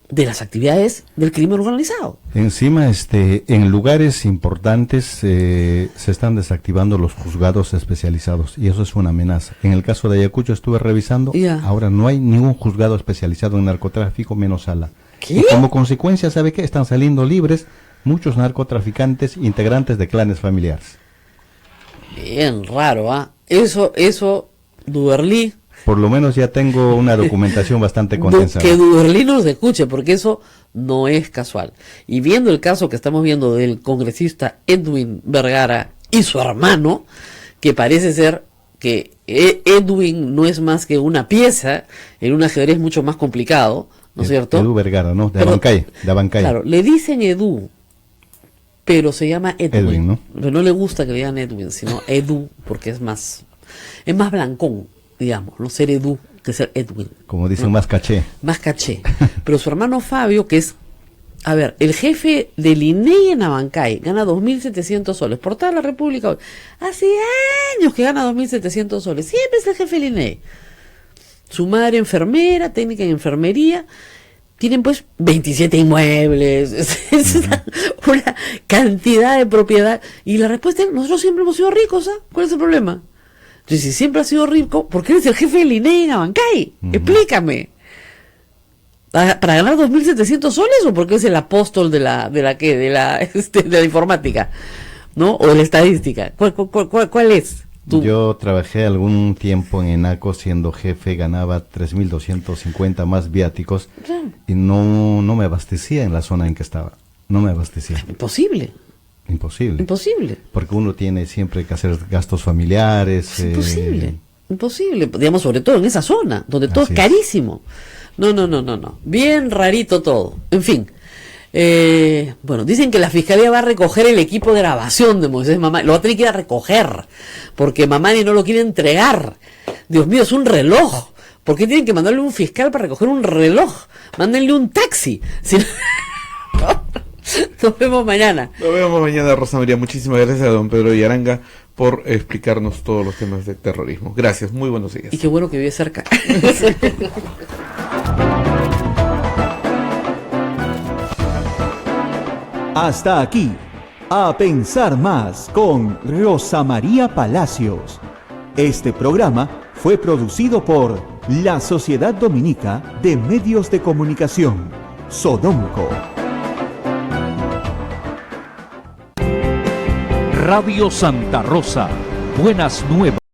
De las actividades del crimen organizado. Encima, en lugares importantes se están desactivando los juzgados especializados y eso es una amenaza. En el caso de Ayacucho estuve revisando, ahora no hay ningún juzgado especializado en narcotráfico menos Sala. ¿Qué? Y como consecuencia, ¿sabe qué? Están saliendo libres muchos narcotraficantes integrantes de clanes familiares. Bien raro, ¿ah? Eso, Duberlí. Por lo menos ya tengo una documentación bastante condensada. Que Duberlí nos escuche, porque eso no es casual. Y viendo el caso que estamos viendo del congresista Edwin Vergara y su hermano, que parece ser que Edwin no es más que una pieza en un ajedrez mucho más complicado, ¿no es cierto? Edu Vergara, ¿no? De Abancay. Claro, le dicen Edu, pero se llama Edwin, ¿no? Pero no le gusta que le digan Edwin, sino Edu, porque es más blancón, digamos, no ser Edu que ser Edwin. Como dicen, ¿no? Más caché. Más caché. Pero su hermano Fabio, que es, a ver, el jefe del INEI en Abancay, gana 2.700 soles por toda la República. Hace años que gana 2.700 soles. Siempre es el jefe del INEI. Su madre enfermera, técnica en enfermería. Tienen pues 27 inmuebles, es una cantidad de propiedad. Y la respuesta es, nosotros siempre hemos sido ricos, ¿ah? ¿Cuál es el problema? Entonces, si siempre has sido rico, ¿por qué eres el jefe del INEI en Abancay? Explícame. ¿Para ganar 2.700 soles o porque es el apóstol de la informática? ¿No? O de la estadística. ¿Cuál es? Yo trabajé algún tiempo en ENACO siendo jefe, ganaba 3.250 más viáticos y no me abastecía en la zona en que estaba. No me abastecía. Imposible. Porque uno tiene siempre que hacer gastos familiares. Imposible. Digamos, sobre todo en esa zona, donde todo es carísimo. No. Bien rarito todo. En fin. Bueno, dicen que la fiscalía va a recoger el equipo de grabación de Moisés Mamani. Lo va a tener que ir a recoger, porque Mamani no lo quiere entregar. Dios mío, es un reloj. ¿Por qué tienen que mandarle un fiscal para recoger un reloj? Mándenle un taxi. Nos vemos mañana. Nos vemos mañana, Rosa María. Muchísimas gracias a don Pedro Villaranga por explicarnos todos los temas de terrorismo. Gracias, muy buenos días. Y qué bueno que vive cerca. Hasta aquí, A Pensar Más con Rosa María Palacios. Este programa fue producido por la Sociedad Dominica de Medios de Comunicación, Sodomco. Radio Santa Rosa, buenas nuevas.